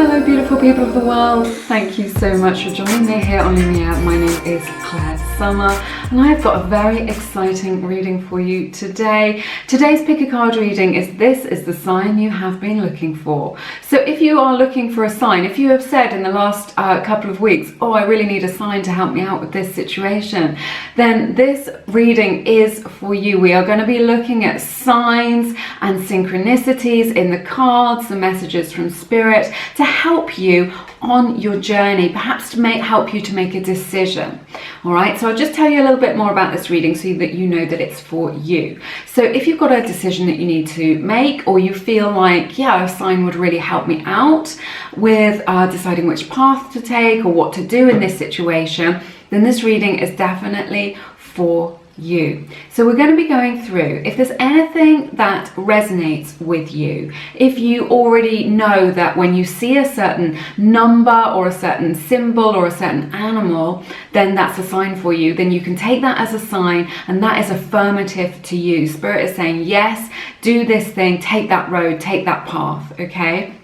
Hello beautiful people of the world, thank you so much for joining me here on Lumia. My name is Claire Summer and I've got a very exciting reading for you today. Today's pick a card reading is this is the sign you have been looking for. So if you are looking for a sign, if you have said in the last couple of weeks, oh I really need a sign to help me out with this situation, then this reading is for you. We are going to be looking at signs and synchronicities in the cards, the messages from Spirit to help you on your journey, perhaps to help you to make a decision. All right, so I'll just tell you a little bit more about this reading so that you know that it's for you. So if you've got a decision that you need to make, or you feel like, yeah, a sign would really help me out with deciding which path to take or what to do in this situation, then this reading is definitely for you. So we're going to be going through, if there's anything that resonates with you, if you already know that when you see a certain number or a certain symbol or a certain animal, then that's a sign for you, then you can take that as a sign, and that is affirmative to you. Spirit is saying, yes, do this thing, take that road, take that path, okay?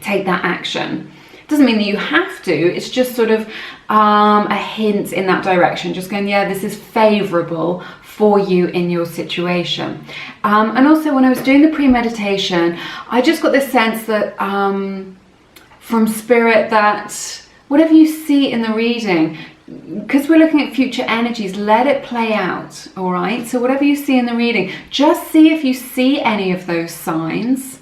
Take that action. Doesn't mean that you have to, it's just sort of a hint in that direction, just going, yeah, this is favorable for you in your situation. And also when I was doing the pre-meditation, I just got this sense that from Spirit that whatever you see in the reading, because we're looking at future energies, let it play out, all right? So whatever you see in the reading, just see if you see any of those signs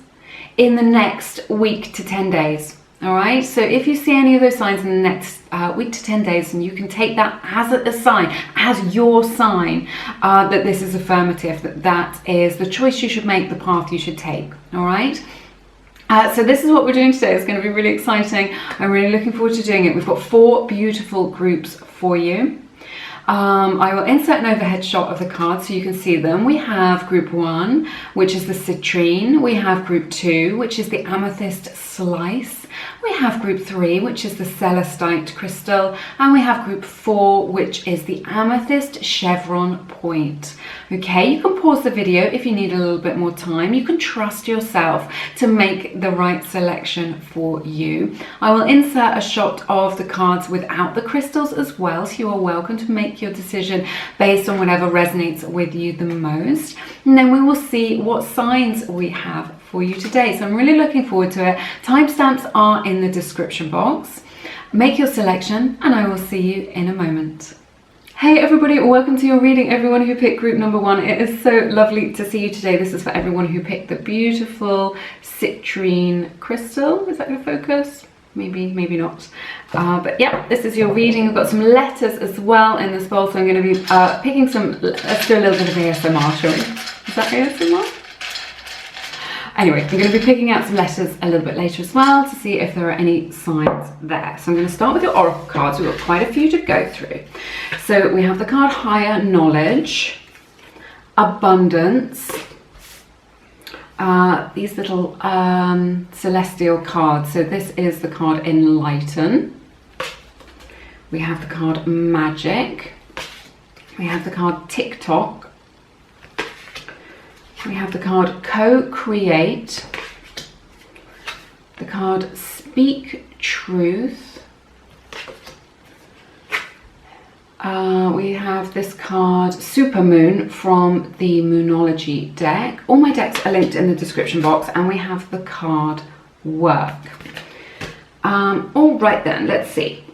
in the next week to 10 days. All right, so if you see any of those signs in the next week to 10 days, and you can take that as a sign, as your sign that this is affirmative, that is the choice you should make, the path you should take. All right, so this is what we're doing today. It's going to be really exciting. I'm really looking forward to doing it. We've got 4 beautiful groups for you. I will insert an overhead shot of the cards so you can see them. We have group 1, which is the citrine. We have group 2, which is the amethyst slice. We have group 3, which is the celestite crystal. And we have group 4, which is the amethyst chevron point. Okay, you can pause the video if you need a little bit more time. You can trust yourself to make the right selection for you. I will insert a shot of the cards without the crystals as well, so you are welcome to make your decision based on whatever resonates with you the most. And then we will see what signs we have for you today. So I'm really looking forward to it. Timestamps are in the description box. Make your selection and I will see you in a moment. Hey everybody, welcome to your reading, everyone who picked group number 1. It is so lovely to see you today. This is for everyone who picked the beautiful citrine crystal. Is that going to focus? Maybe, maybe not. But yeah, this is your reading. We've got some letters as well in this bowl, so I'm going to be picking some. Let's do a little bit of ASMR, shall we? Is that ASMR? Anyway, I'm going to be picking out some letters a little bit later as well to see if there are any signs there. So I'm going to start with your oracle cards. We've got quite a few to go through. So we have the card Higher Knowledge, Abundance, these little celestial cards. So this is the card Enlighten. We have the card Magic. We have the card TikTok. We have the card Co-Create, the card Speak Truth. We have this card Supermoon from the Moonology deck. All my decks are linked in the description box, and we have the card Work. All right then, let's see.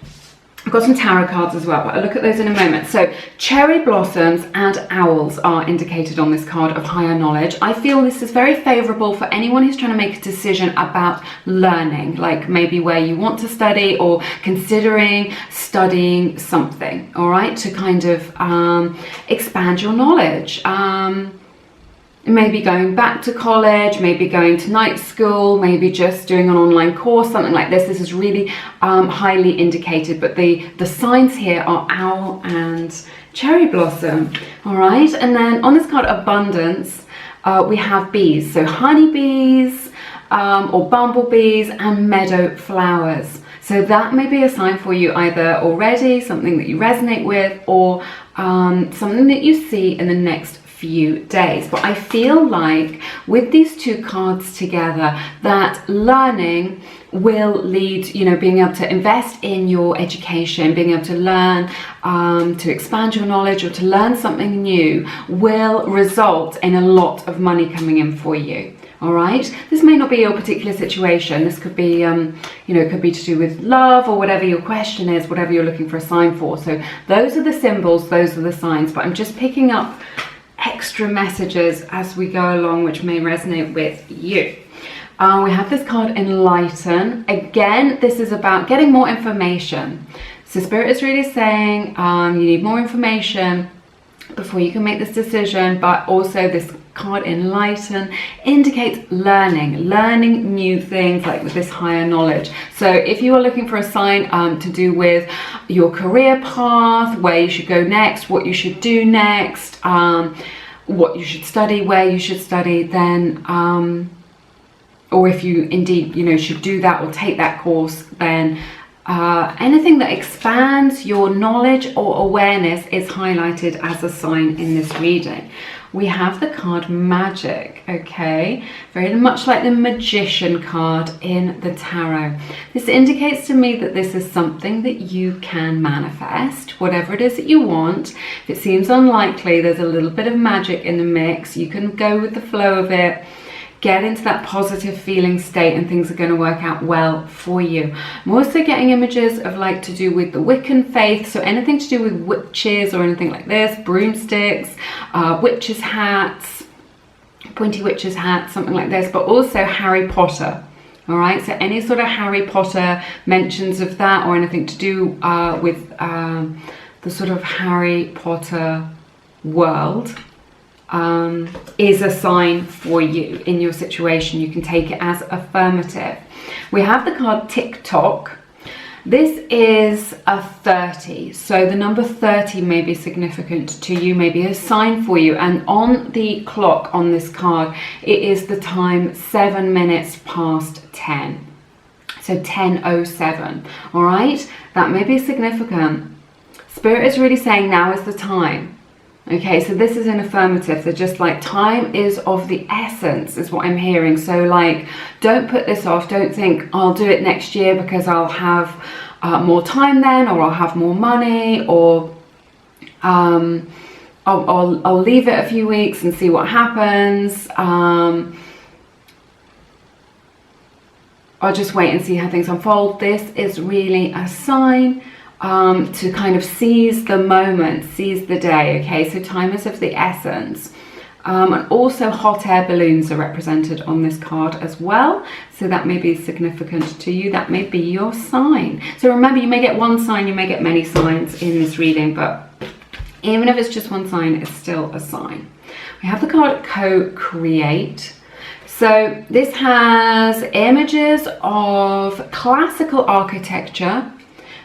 I've got some tarot cards as well, but I'll look at those in a moment. So cherry blossoms and owls are indicated on this card of Higher Knowledge. I feel this is very favorable for anyone who's trying to make a decision about learning, like maybe where you want to study or considering studying something, all right, to kind of expand your knowledge. Maybe going back to college, maybe going to night school, maybe just doing an online course, something like this. This is really highly indicated, but the signs here are owl and cherry blossom, all right? And then on this card, Abundance, we have bees. So honeybees or bumblebees and meadow flowers. So that may be a sign for you either already, something that you resonate with, or something that you see in the next few days. But I feel like with these two cards together that learning will lead, you know, being able to invest in your education, being able to learn, to expand your knowledge or to learn something new will result in a lot of money coming in for you. All right, this may not be your particular situation. This could be, you know, it could be to do with love or whatever your question is, whatever you're looking for a sign for. So those are the symbols, those are the signs, but I'm just picking up extra messages as we go along, which may resonate with you. We have this card, Enlighten. Again, this is about getting more information. So Spirit is really saying you need more information before you can make this decision, but also this card, Enlighten, indicates learning new things, like with this higher knowledge. So if you are looking for a sign to do with your career path, where you should go next, what you should do next, what you should study, where you should study, then or if you indeed, you know, should do that or take that course, then anything that expands your knowledge or awareness is highlighted as a sign in this reading. We have the card Magic, okay? Very much like the Magician card in the tarot. This indicates to me that this is something that you can manifest, whatever it is that you want. If it seems unlikely, there's a little bit of magic in the mix. You can go with the flow of it. Get into that positive feeling state and things are going to work out well for you. I'm also getting images of like to do with the Wiccan faith, so anything to do with witches or anything like this, broomsticks, witches' hats, pointy witches' hats, something like this, but also Harry Potter. All right, so any sort of Harry Potter mentions of that or anything to do with the sort of Harry Potter world is a sign for you in your situation. You can take it as affirmative. We have the card TikTok. This is a 30, so the number 30 may be significant to you, maybe a sign for you. And on the clock on this card, it is the time 7 minutes past 10. So 10:07, all right? That may be significant. Spirit is really saying now is the time. Okay, so this is an affirmative. They're just like, time is of the essence is what I'm hearing. So like, don't put this off. Don't think I'll do it next year because I'll have more time then, or I'll have more money, or I'll leave it a few weeks and see what happens. I'll just wait and see how things unfold. This is really a sign to kind of seize the moment, seize the day, okay? So time is of the essence. And also hot air balloons are represented on this card as well. So that may be significant to you. That may be your sign. So remember, you may get one sign, you may get many signs in this reading, but even if it's just one sign, it's still a sign. We have the card Co-Create. So this has images of classical architecture.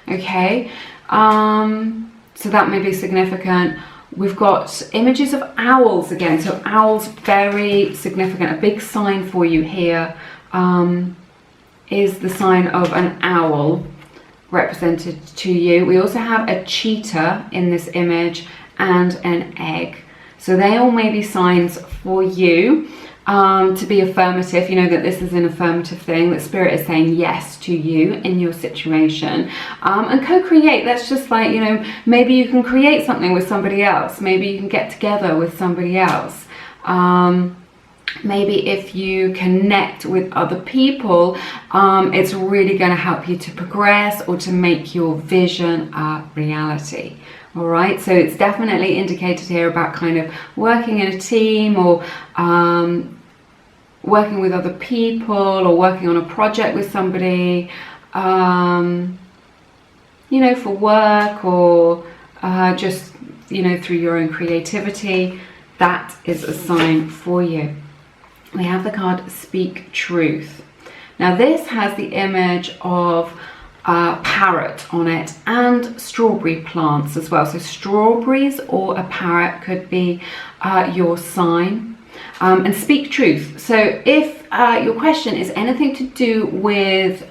Okay, so that may be significant. We've got images of owls again, so owls, very significant. A big sign for you here is the sign of an owl represented to you. We also have a cheetah in this image and an egg. So they all may be signs for you. To be affirmative, you know that this is an affirmative thing, that Spirit is saying yes to you in your situation. And co-create, that's just like, you know, maybe you can create something with somebody else. Maybe you can get together with somebody else. Maybe if you connect with other people, it's really going to help you to progress or to make your vision a reality. All right, so it's definitely indicated here about kind of working in a team, or working with other people, or working on a project with somebody, you know, for work, or just, you know, through your own creativity. That is a sign for you. We have the card Speak Truth. Now this has the image of a parrot on it and strawberry plants as well. So strawberries or a parrot could be your sign. And speak truth. So if your question is anything to do with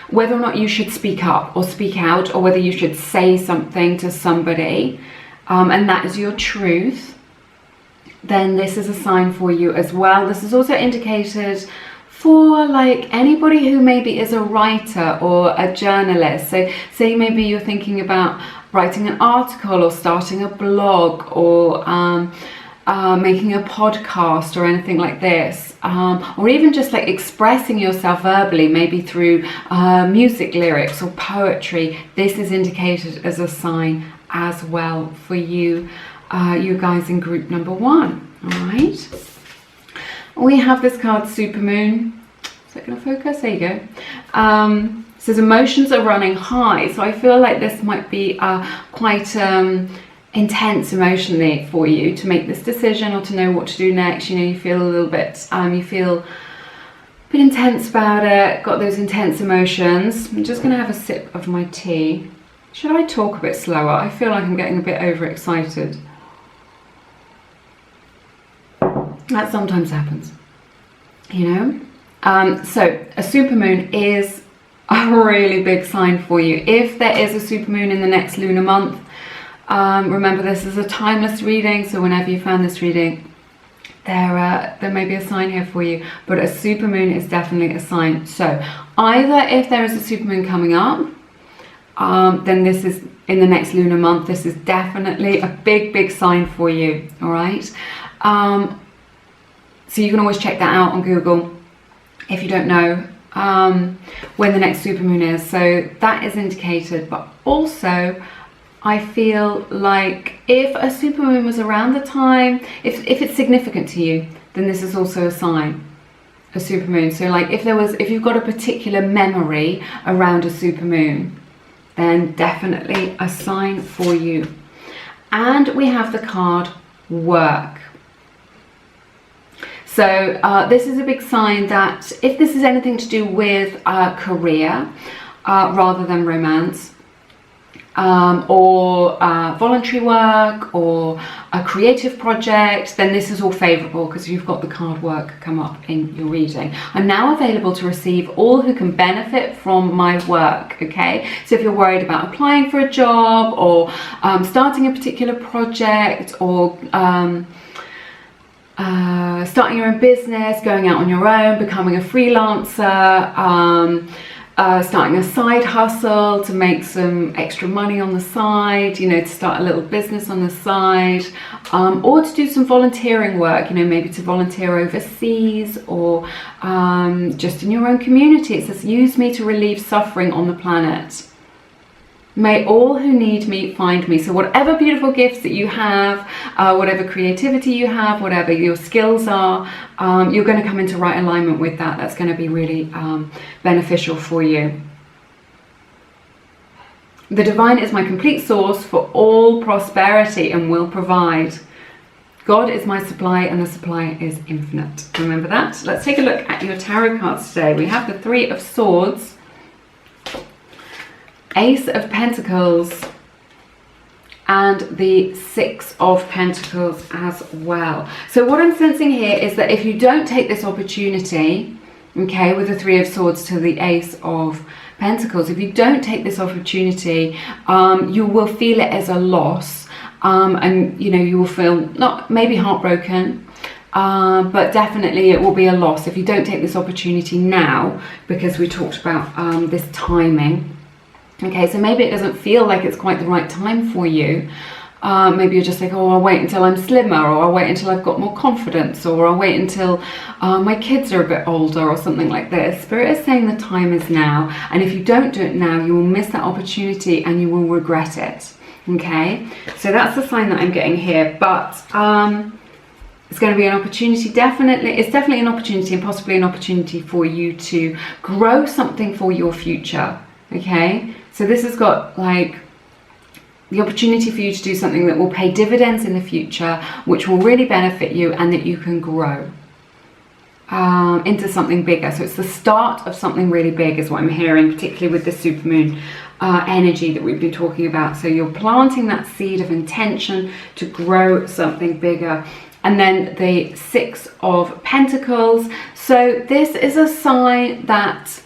whether or not you should speak up or speak out, or whether you should say something to somebody, and that is your truth, then this is a sign for you as well. This is also indicated for like anybody who maybe is a writer or a journalist. So say maybe you're thinking about writing an article or starting a blog or making a podcast or anything like this, or even just like expressing yourself verbally, maybe through music lyrics or poetry. This is indicated as a sign as well for you, you guys in group number 1. All right. We have this card, Supermoon. Is that going to focus? There you go. Says emotions are running high. So I feel like this might be quite intense emotionally for you to make this decision or to know what to do next. You know, you feel a little bit, you feel a bit intense about it, got those intense emotions. I'm just going to have a sip of my tea. Should I talk a bit slower? I feel like I'm getting a bit overexcited. That sometimes happens, you know. So a supermoon is a really big sign for you. If there is a supermoon in the next lunar month, remember this is a timeless reading, so whenever you found this reading, there may be a sign here for you, but a supermoon is definitely a sign. So either if there is a supermoon coming up, then this is in the next lunar month, this is definitely a big sign for you. All right. So you can always check that out on Google if you don't know when the next supermoon is. So that is indicated, but also I feel like if a supermoon was around the time, if it's significant to you, then this is also a sign, a supermoon. So like if you've got a particular memory around a supermoon, then definitely a sign for you. And we have the card work. So this is a big sign that if this is anything to do with career rather than romance, or voluntary work or a creative project, then this is all favourable because you've got the card work come up in your reading. I'm now available to receive all who can benefit from my work, okay? So if you're worried about applying for a job or starting a particular project or starting your own business, going out on your own, becoming a freelancer, starting a side hustle to make some extra money on the side, you know, to start a little business on the side, or to do some volunteering work, you know, maybe to volunteer overseas or just in your own community. It says, use me to relieve suffering on the planet. May all who need me find me. So whatever beautiful gifts that you have, whatever creativity you have, whatever your skills are, you're going to come into right alignment with that. That's going to be really beneficial for you. The divine is my complete source for all prosperity and will provide. God is my supply and the supply is infinite. Remember that? Let's take a look at your tarot cards today. We have the Three of Swords, Ace of Pentacles, and the Six of Pentacles as well. So what I'm sensing here is that if you don't take this opportunity, okay, with the Three of Swords to the Ace of Pentacles, if you don't take this opportunity, you will feel it as a loss, and you know, you will feel not maybe heartbroken, but definitely it will be a loss if you don't take this opportunity now, because we talked about this timing. Okay, so maybe it doesn't feel like it's quite the right time for you. Maybe you're just like, oh, I'll wait until I'm slimmer, or I'll wait until I've got more confidence, or I'll wait until my kids are a bit older, or something like this. Spirit is saying the time is now, and if you don't do it now, you will miss that opportunity and you will regret it. Okay, so that's the sign that I'm getting here, but it's going to be an opportunity, definitely. It's definitely an opportunity, and possibly an opportunity for you to grow something for your future. Okay, so this has got like the opportunity for you to do something that will pay dividends in the future, which will really benefit you, and that you can grow into something bigger. So it's the start of something really big is what I'm hearing, particularly with the supermoon energy that we've been talking about. So you're planting that seed of intention to grow something bigger. And then the Six of Pentacles. So this is a sign that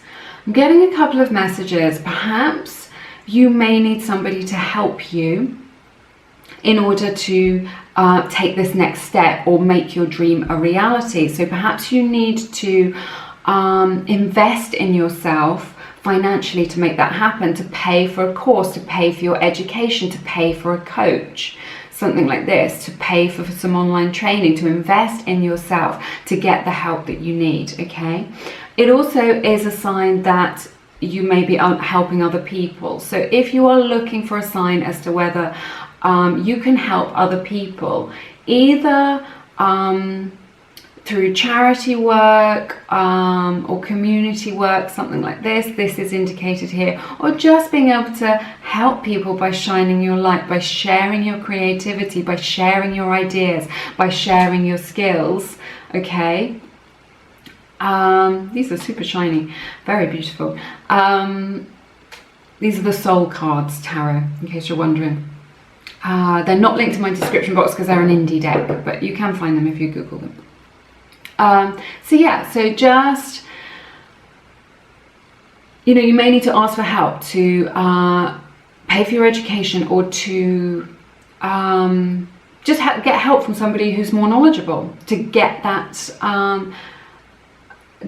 I'm getting a couple of messages. Perhaps you may need somebody to help you in order to take this next step or make your dream a reality. So perhaps you need to invest in yourself financially to make that happen, to pay for a course, to pay for your education, to pay for a coach, something like this, to pay for some online training, to invest in yourself to get the help that you need, okay? It also is a sign that you may be helping other people. So if you are looking for a sign as to whether you can help other people, either through charity work or community work, something like this is indicated here, or just being able to help people by shining your light, by sharing your creativity, by sharing your ideas, by sharing your skills, okay? These are super shiny, very beautiful. These are the Soul Cards Tarot, in case you're wondering. They're not linked in my description box because they're an indie deck, but you can find them if you Google them. So yeah, so just, you know, you may need to ask for help to pay for your education, or to just get help from somebody who's more knowledgeable to get that,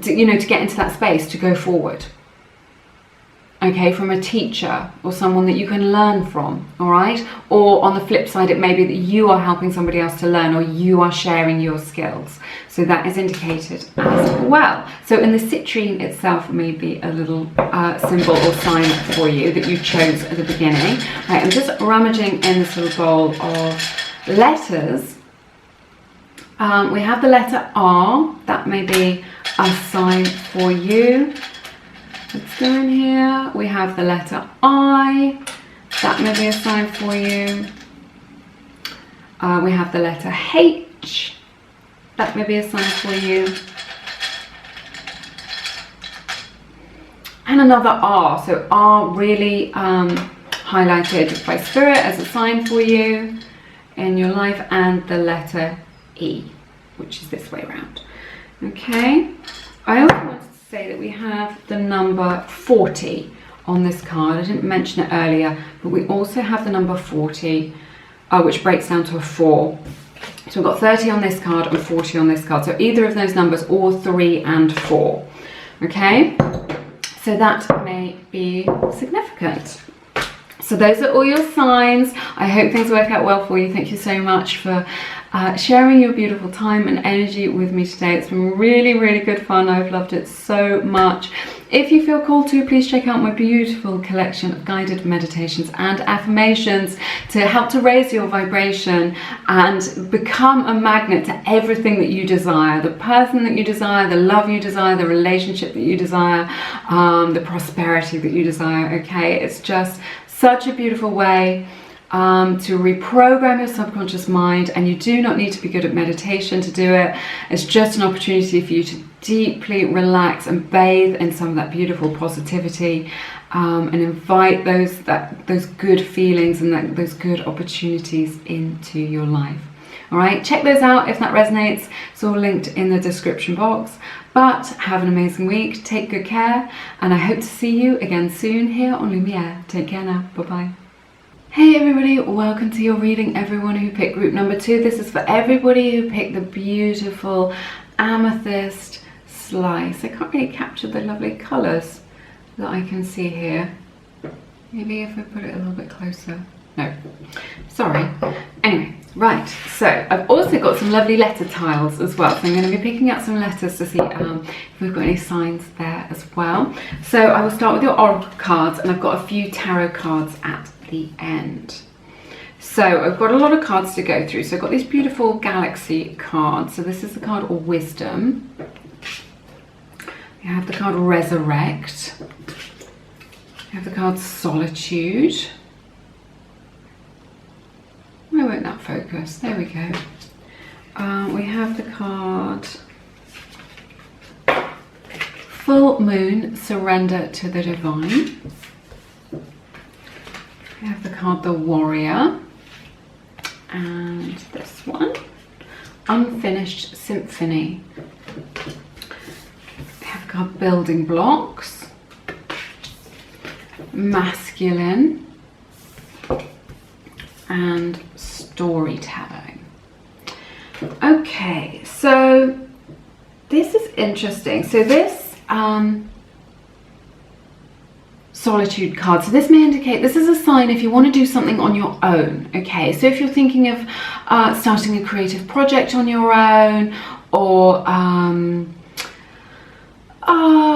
to get into that space to go forward. Okay, from a teacher or someone that you can learn from, all right? Or on the flip side, it may be that you are helping somebody else to learn, or you are sharing your skills. So that is indicated as well. So in the citrine itself may be a little symbol or sign for you that you chose at the beginning. Right, I'm just rummaging in this little bowl of letters. We have the letter R, that may be a sign for you. Let's go in here. We have the letter I, that may be a sign for you. We have the letter H, that may be a sign for you. And another R, so R really highlighted by Spirit as a sign for you in your life, and the letter E, which is this way around. Okay, I also wanted to say that we have the number 40 on this card. I didn't mention it earlier, but we also have the number 40, which breaks down to a 4. So we've got 30 on this card and 40 on this card. So either of those numbers, or 3 and 4. Okay, so that may be significant. So those are all your signs. I hope things work out well for you. Thank you so much for sharing your beautiful time and energy with me today. It's been really, really good fun. I've loved it so much. If you feel called to, please check out my beautiful collection of guided meditations and affirmations to help to raise your vibration and become a magnet to everything that you desire, the person that you desire, the love you desire, the relationship that you desire, the prosperity that you desire, okay? It's just such a beautiful way to reprogram your subconscious mind, and you do not need to be good at meditation to do it. It's just an opportunity for you to deeply relax and bathe in some of that beautiful positivity, and invite those good feelings and those good opportunities into your life. All right, check those out if that resonates. It's all linked in the description box. But have an amazing week, take good care, and I hope to see you again soon here on Lumiere. Take care now, bye-bye. Hey everybody, welcome to your reading, everyone who picked group number 2. This is for everybody who picked the beautiful amethyst slice. I can't really capture the lovely colours that I can see here. Maybe if I put it a little bit closer. No, sorry. Anyway, right, so I've also got some lovely letter tiles as well. So I'm going to be picking out some letters to see if we've got any signs there as well. So I will start with your oracle cards, and I've got a few tarot cards at the end. So I've got a lot of cards to go through. So I've got these beautiful galaxy cards. So this is the card Wisdom. We have the card Resurrect. We have the card Solitude. Why won't that focus? There we go. We have the card Full Moon, Surrender to the Divine. We have the card The Warrior, and this one, Unfinished Symphony. We have the card Building Blocks, Masculine, and Storytelling. Okay, so this is interesting. So this solitude card. So this may indicate this is a sign if you want to do something on your own. Okay, so if you're thinking of starting a creative project on your own, or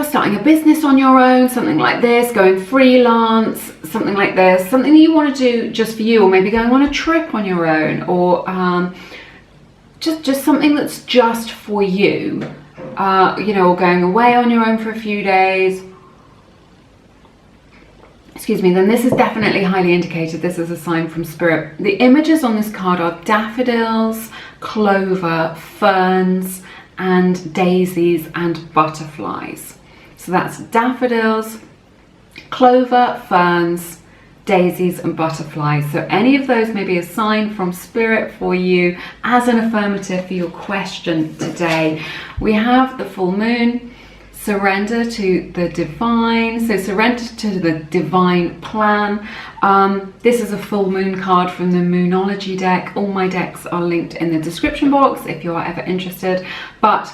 starting a business on your own, something like this, going freelance, something like this, something that you want to do just for you, or maybe going on a trip on your own, or just something that's just for you, you know, or going away on your own for a few days. Excuse me, then this is definitely highly indicated. This is a sign from spirit. The images on this card are daffodils, clover, ferns, and daisies and butterflies. So that's daffodils, clover, ferns, daisies and butterflies. So any of those may be a sign from spirit for you as an affirmative for your question today. We have the full moon. Surrender to the divine. So surrender to the divine plan. This is a full moon card from the Moonology deck. All my decks are linked in the description box if you are ever interested. But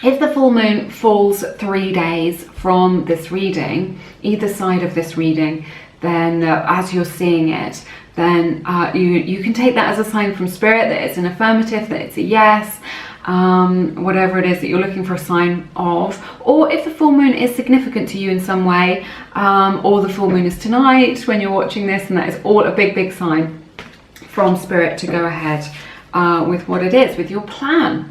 if the full moon falls 3 days from this reading, either side of this reading, then as you're seeing it, then you can take that as a sign from spirit that it's an affirmative, that it's a yes. Whatever it is that you're looking for a sign of, or if the full moon is significant to you in some way, or the full moon is tonight when you're watching this, and that is all a big sign from spirit to go ahead with what it is, with your plan,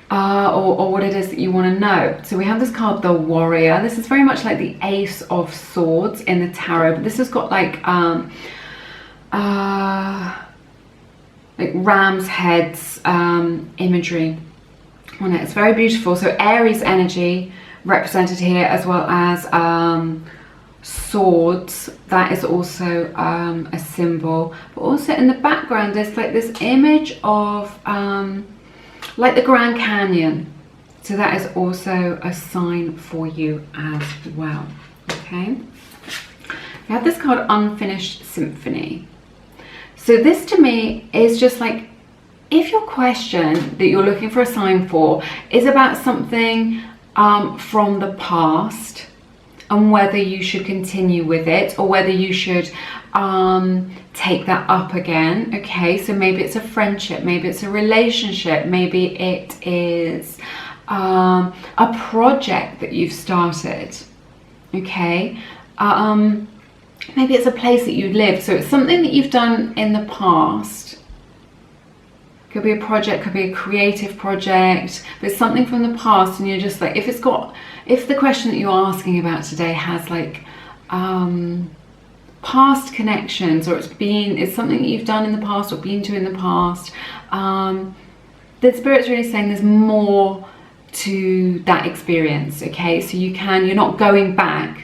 or what it is that you want to know. So we have this card, the Warrior. This is very much like the Ace of Swords in the tarot, but this has got like ram's heads imagery on it. It's very beautiful. So Aries energy represented here, as well as swords. That is also a symbol, but also in the background there's like this image of like the Grand Canyon. So that is also a sign for you as well. Okay, we have this card, Unfinished Symphony. So this to me is just like, if your question that you're looking for a sign for is about something from the past, and whether you should continue with it or whether you should take that up again. Okay, so maybe it's a friendship, maybe it's a relationship, maybe it is a project that you've started. Okay, maybe it's a place that you live. So it's something that you've done in the past. Could be a project, could be a creative project, but it's something from the past, and you're just like, if the question that you're asking about today has like past connections, or it's something that you've done in the past or been to in the past, the Spirit's really saying there's more to that experience. Okay, so you're not going back.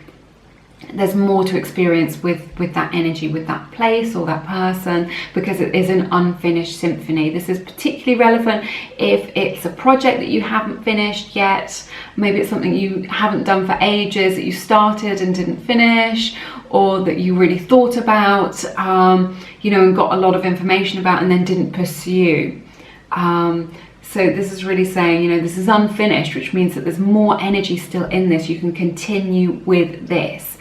There's more to experience with that energy, with that place or that person, because it is an unfinished symphony. This is particularly relevant if it's a project that you haven't finished yet. Maybe it's something you haven't done for ages, that you started and didn't finish, or that you really thought about, you know, and got a lot of information about and then didn't pursue. So this is really saying, you know, this is unfinished, which means that there's more energy still in this. You can continue with this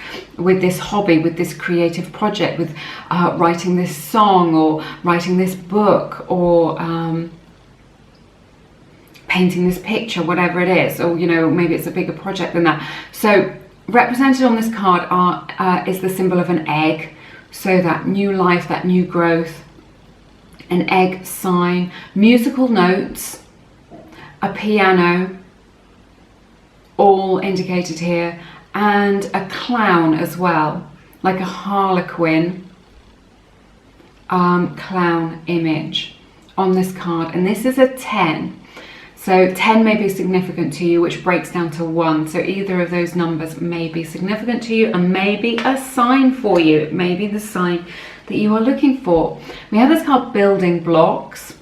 hobby, with this creative project, with writing this song, or writing this book, or painting this picture, whatever it is, or, you know, maybe it's a bigger project than that. So represented on this card is the symbol of an egg. So that new life, that new growth. An egg sign, musical notes, a piano, all indicated here, and a clown as well, like a harlequin clown image on this card. And this is a 10. So 10 may be significant to you, which breaks down to 1. So either of those numbers may be significant to you and may be a sign for you. It may be the sign that you are looking for. We have this card, Building Blocks.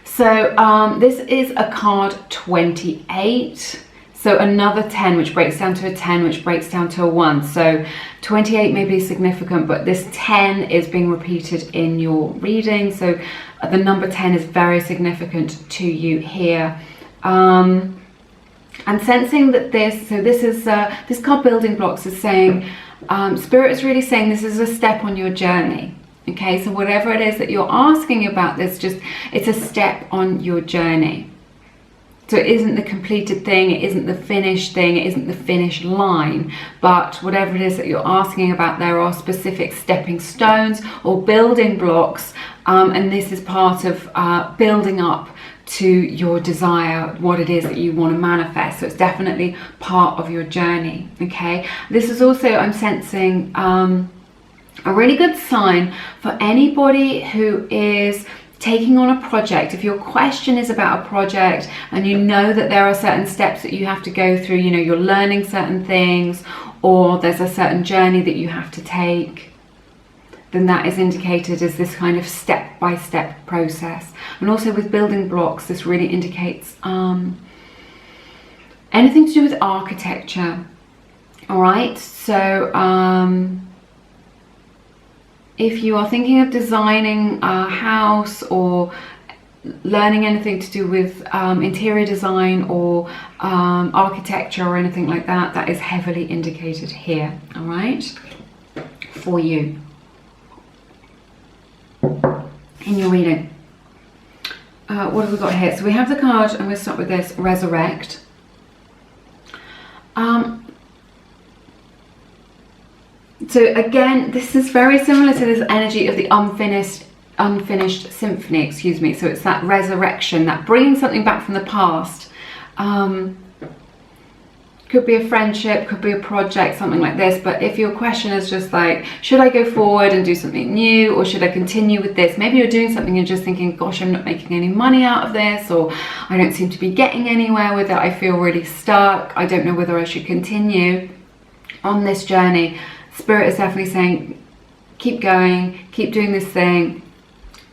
So this is a card 28. So another 10, which breaks down to a 10, which breaks down to a 1. So 28 may be significant, but this 10 is being repeated in your reading. So the number 10 is very significant to you here. I'm sensing that this card building blocks is saying, Spirit is really saying this is a step on your journey. Okay, so whatever it is that you're asking about, it's a step on your journey. So it isn't the completed thing, it isn't the finished thing, it isn't the finish line, but whatever it is that you're asking about, there are specific stepping stones or building blocks, and this is part of building up to your desire, what it is that you want to manifest. So it's definitely part of your journey. Okay, this is also, I'm sensing a really good sign for anybody who is taking on a project. If your question is about a project and you know that there are certain steps that you have to go through, you know, you're learning certain things, or there's a certain journey that you have to take, then that is indicated as this kind of step-by-step process. And also with building blocks, this really indicates anything to do with architecture. All right, so if you are thinking of designing a house or learning anything to do with interior design or architecture or anything like that, that is heavily indicated here, all right, for you in your reading. What have we got here? So we have the card, and we'll start with this, Resurrect. So again, this is very similar to this energy of the unfinished symphony, excuse me. So it's that resurrection, that bringing something back from the past. Could be a friendship, could be a project, something like this. But if your question is just like, should I go forward and do something new, or should I continue with this? Maybe you're doing something and just thinking, gosh, I'm not making any money out of this, or I don't seem to be getting anywhere with it. I feel really stuck. I don't know whether I should continue on this journey. Spirit is definitely saying, keep going, keep doing this thing,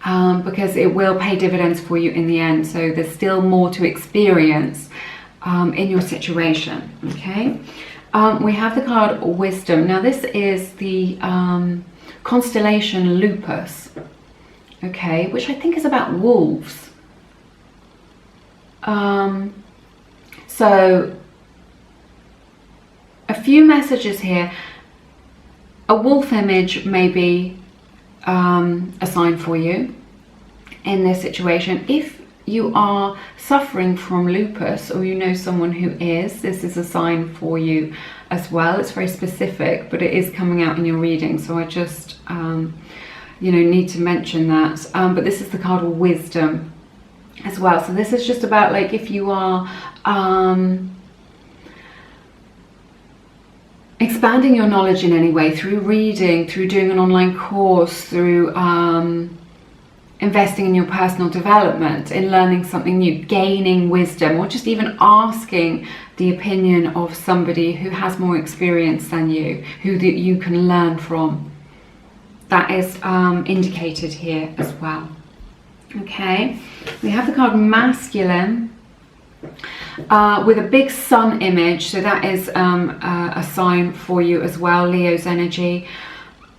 because it will pay dividends for you in the end. So there's still more to experience in your situation. Okay, we have the card Wisdom. Now this is the constellation Lupus, okay, which I think is about wolves. So a few messages here. A wolf image may be a sign for you in this situation. If you are suffering from lupus, or you know someone who is, this is a sign for you as well. It's very specific, but it is coming out in your reading, so I just you know, need to mention that. But this is the card of Wisdom as well. So this is just about, like, if you are expanding your knowledge in any way, through reading, through doing an online course, through investing in your personal development, in learning something new, gaining wisdom, or just even asking the opinion of somebody who has more experience than you, who you can learn from. That is indicated here as well. Okay, we have the card Masculine, with a big sun image, so that is a sign for you as well. Leo's energy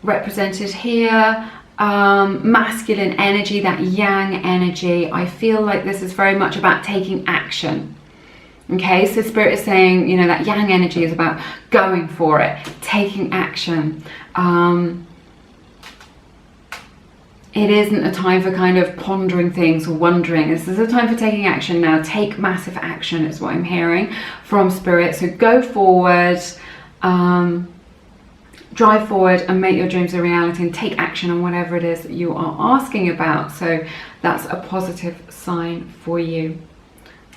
represented here. Masculine energy, that yang energy. I feel like this is very much about taking action. Okay, so Spirit is saying, you know, that yang energy is about going for it, taking action. It isn't a time for kind of pondering things or wondering. This is a time for taking action now. Take massive action is what I'm hearing from Spirit. So go forward, drive forward and make your dreams a reality, and take action on whatever it is that you are asking about. So that's a positive sign for you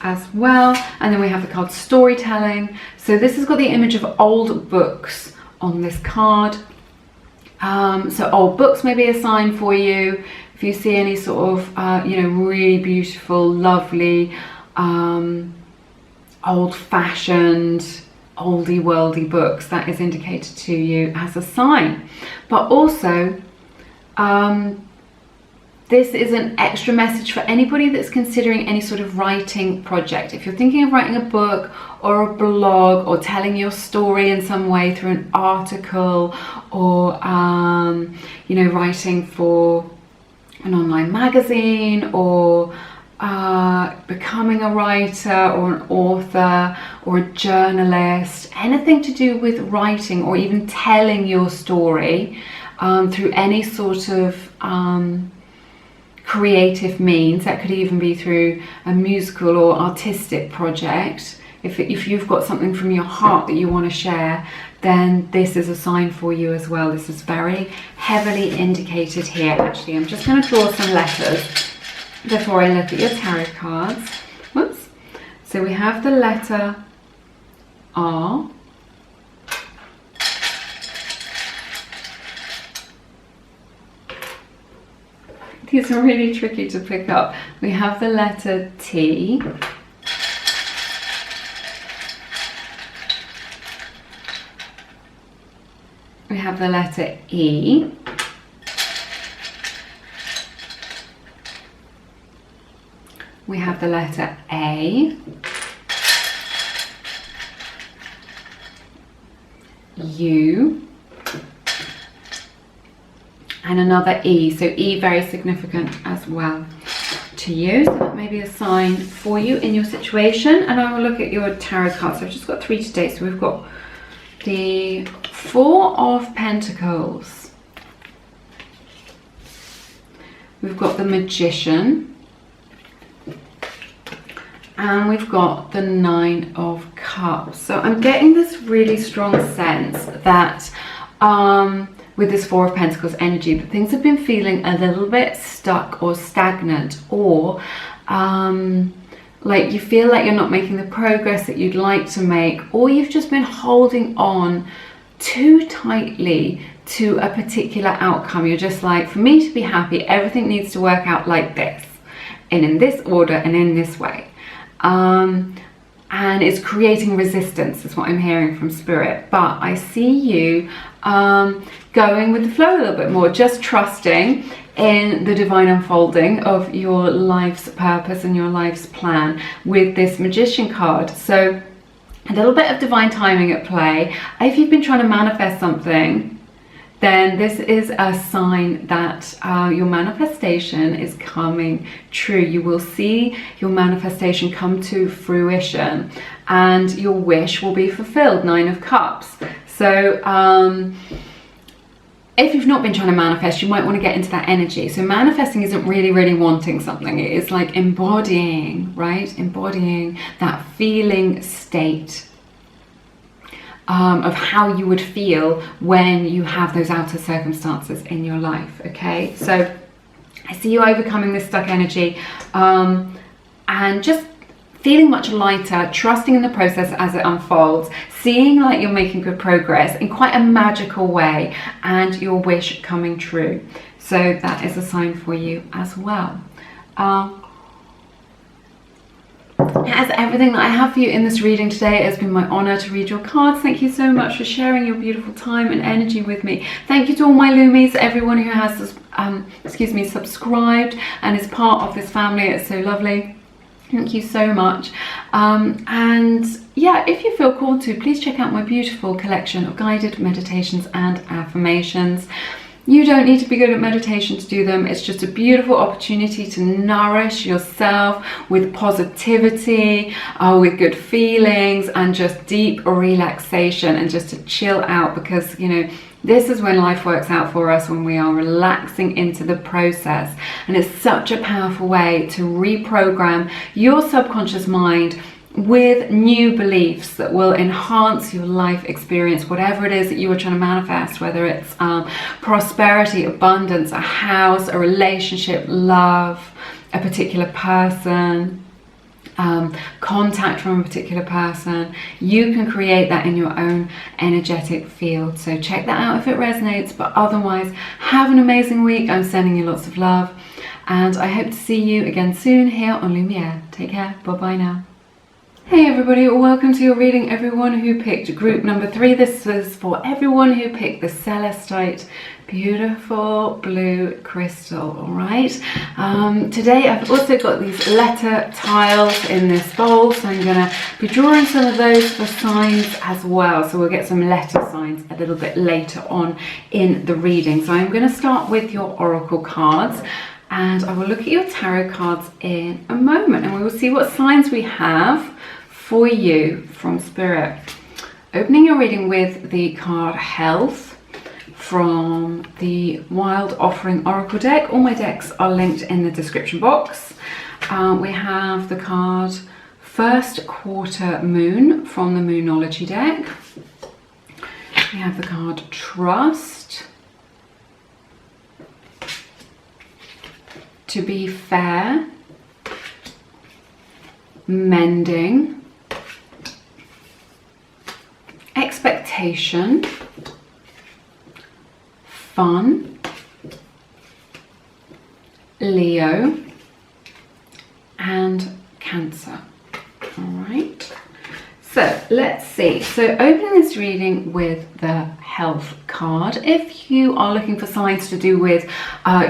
as well. And then we have the card Storytelling. So this has got the image of old books on this card. So old books may be a sign for you. If you see any sort of, you know, really beautiful, lovely, old-fashioned, oldie worldy books, that is indicated to you as a sign. But also, this is an extra message for anybody that's considering any sort of writing project. If you're thinking of writing a book or a blog, or telling your story in some way through an article, or you know, writing for an online magazine, or becoming a writer or an author or a journalist, anything to do with writing or even telling your story through any sort of creative means. That could even be through a musical or artistic project. If you've got something from your heart that you want to share, then this is a sign for you as well. This is very heavily indicated here. Actually, I'm just going to draw some letters before I look at your tarot cards. Whoops. So we have the letter R. These are really tricky to pick up. We have the letter T. We have the letter E. We have the letter A. U. And another E. So E very significant as well to you. So that may be a sign for you in your situation. And I will look at your tarot cards. So I've just got 3 today. So we've got the 4 of Pentacles. We've got the Magician. And we've got the 9 of Cups. So I'm getting this really strong sense that with this 4 of Pentacles energy, that things have been feeling a little bit stuck or stagnant, or like you feel like you're not making the progress that you'd like to make, or you've just been holding on too tightly to a particular outcome. You're just like, for me to be happy, everything needs to work out like this, and in this order, and in this way. And it's creating resistance, is what I'm hearing from Spirit. But I see you going with the flow a little bit more, just trusting in the divine unfolding of your life's purpose and your life's plan with this Magician card. So a little bit of divine timing at play. If you've been trying to manifest something, then this is a sign that your manifestation is coming true. You will see your manifestation come to fruition and your wish will be fulfilled. 9 of Cups. So if you've not been trying to manifest, you might want to get into that energy. So manifesting isn't really wanting something. It is like embodying, right? Embodying that feeling state of how you would feel when you have those outer circumstances in your life. Okay, so I see you overcoming this stuck energy and just feeling much lighter, trusting in the process as it unfolds, seeing like you're making good progress in quite a magical way, and your wish coming true. So that is a sign for you as well. That's everything that I have for you in this reading today. It's been my honor to read your cards. Thank you so much for sharing your beautiful time and energy with me. Thank you to all my Loomies, everyone who has subscribed and is part of this family. It's so lovely. Thank you so much. And yeah, if you feel called to, please check out my beautiful collection of guided meditations and affirmations. You don't need to be good at meditation to do them. It's just a beautiful opportunity to nourish yourself with positivity, with good feelings, and just deep relaxation, and just to chill out, because, you know, this is when life works out for us, when we are relaxing into the process. And it's such a powerful way to reprogram your subconscious mind with new beliefs that will enhance your life experience, whatever it is that you are trying to manifest, whether it's prosperity, abundance, a house, a relationship, love, a particular person, contact from a particular person. You can create that in your own energetic field. So check that out if it resonates, but otherwise have an amazing week. I'm sending you lots of love, and I hope to see you again soon here on Lumiere. Take care. Bye bye now. Hey everybody, welcome to your reading, everyone who picked group number 3. This is for everyone who picked the Celestite beautiful blue crystal. All right, today I've also got these letter tiles in this bowl, so I'm gonna be drawing some of those for signs as well. So we'll get some letter signs a little bit later on in the reading. So I'm going to start with your oracle cards. and I will look at your tarot cards in a moment, and we will see what signs we have for you from Spirit. Opening your reading with the card Health from the Wild Offering Oracle deck. All my decks are linked in the description box. We have the card First Quarter Moon from the Moonology deck. We have the card Trust, To Be Fair, Mending, Expectation, Fun, Leo, and Cancer. All right, so let's see. So opening this reading with the Health card. If you are looking for signs to do with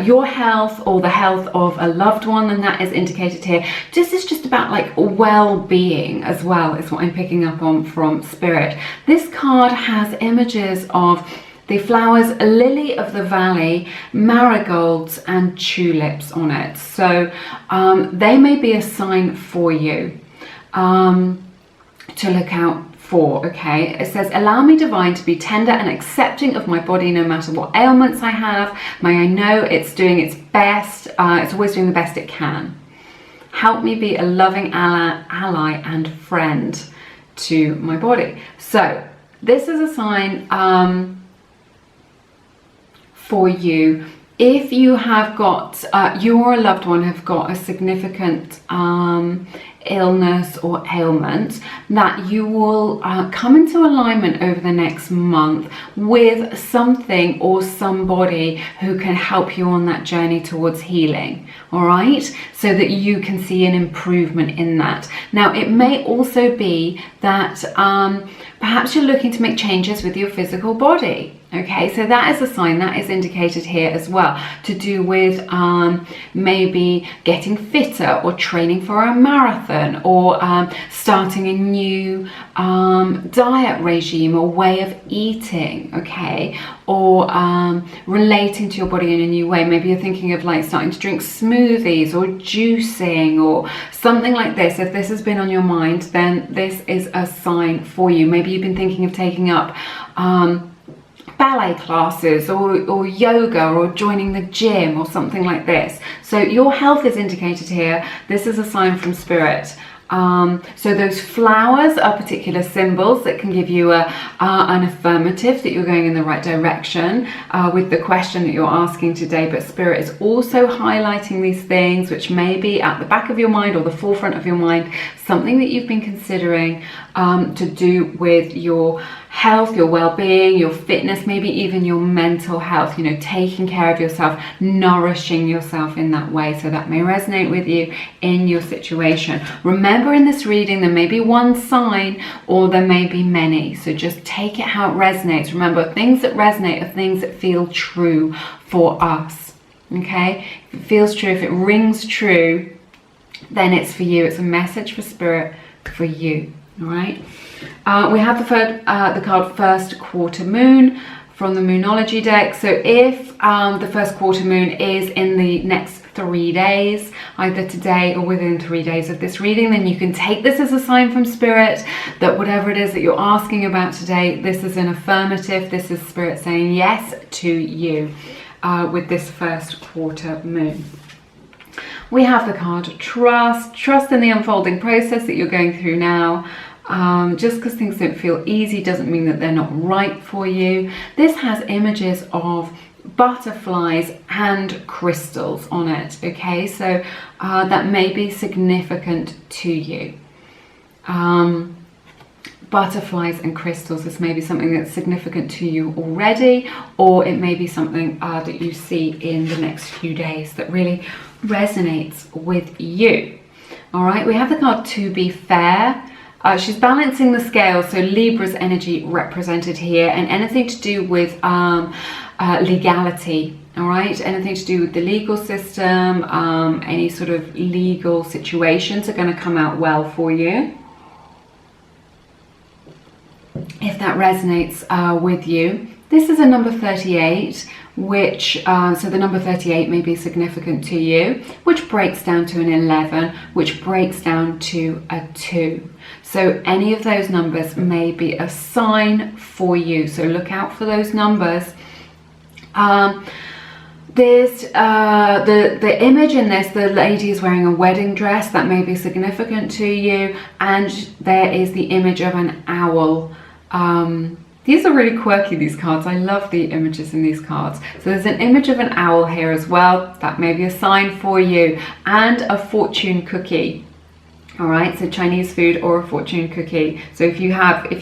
your health or the health of a loved one, then that is indicated here. This is just about like well-being as well, is what I'm picking up on from Spirit. This card has images of the flowers lily of the valley, marigolds and tulips on it. So they may be a sign for you to look out for. Okay, it says, allow me, divine, to be tender and accepting of my body no matter what ailments I have. May I know it's doing its best. It's always doing the best it can. Help me be a loving ally and friend to my body. So this is a sign for you. If you have got, you or a loved one have got a significant illness or ailment, that you will come into alignment over the next month with something or somebody who can help you on that journey towards healing. All right, so that you can see an improvement in that. Now, it may also be that perhaps you're looking to make changes with your physical body. Okay, so that is a sign that is indicated here as well, to do with maybe getting fitter or training for a marathon, or starting a new diet regime or way of eating, okay, or relating to your body in a new way. Maybe you're thinking of like starting to drink smoothies or juicing or something like this. If this has been on your mind, then this is a sign for you. Maybe you've been thinking of taking up ballet classes or yoga or joining the gym or something like this. So your health is indicated here. This is a sign from Spirit. So those flowers are particular symbols that can give you an affirmative that you're going in the right direction with the question that you're asking today. But Spirit is also highlighting these things which may be at the back of your mind or the forefront of your mind, something that you've been considering to do with your health, your well-being, your fitness, maybe even your mental health, you know, taking care of yourself, nourishing yourself in that way. So that may resonate with you in your situation. Remember, in this reading, there may be one sign or there may be many. So just take it how it resonates. Remember, things that resonate are things that feel true for us. Okay? If it feels true, if it rings true, then it's for you. It's a message for Spirit for you. All right? We have the card First Quarter Moon from the Moonology deck. So if the first quarter moon is in the next 3 days, either today or within 3 days of this reading, then you can take this as a sign from Spirit that whatever it is that you're asking about today, this is an affirmative. This is Spirit saying yes to you with this first quarter moon. We have the card Trust. Trust in the unfolding process that you're going through now. Just because things don't feel easy doesn't mean that they're not right for you. This has images of butterflies and crystals on it. Okay, so that may be significant to you. Butterflies and crystals, this may be something that's significant to you already, or it may be something that you see in the next few days that really resonates with you. All right, we have the card To Be Fair. She's balancing the scales, so Libra's energy represented here, and anything to do with legality, all right? Anything to do with the legal system, any sort of legal situations are going to come out well for you. If that resonates with you, This is a number 38, which, so the number 38 may be significant to you, which breaks down to an 11, which breaks down to a 2. So any of those numbers may be a sign for you. So look out for those numbers. There's the image in this, the lady is wearing a wedding dress, that may be significant to you, and there is the image of an owl. These are really quirky, these cards. I love the images in these cards. So there's an image of an owl here as well. That may be a sign for you. And a fortune cookie. All right, so Chinese food or a fortune cookie. So if you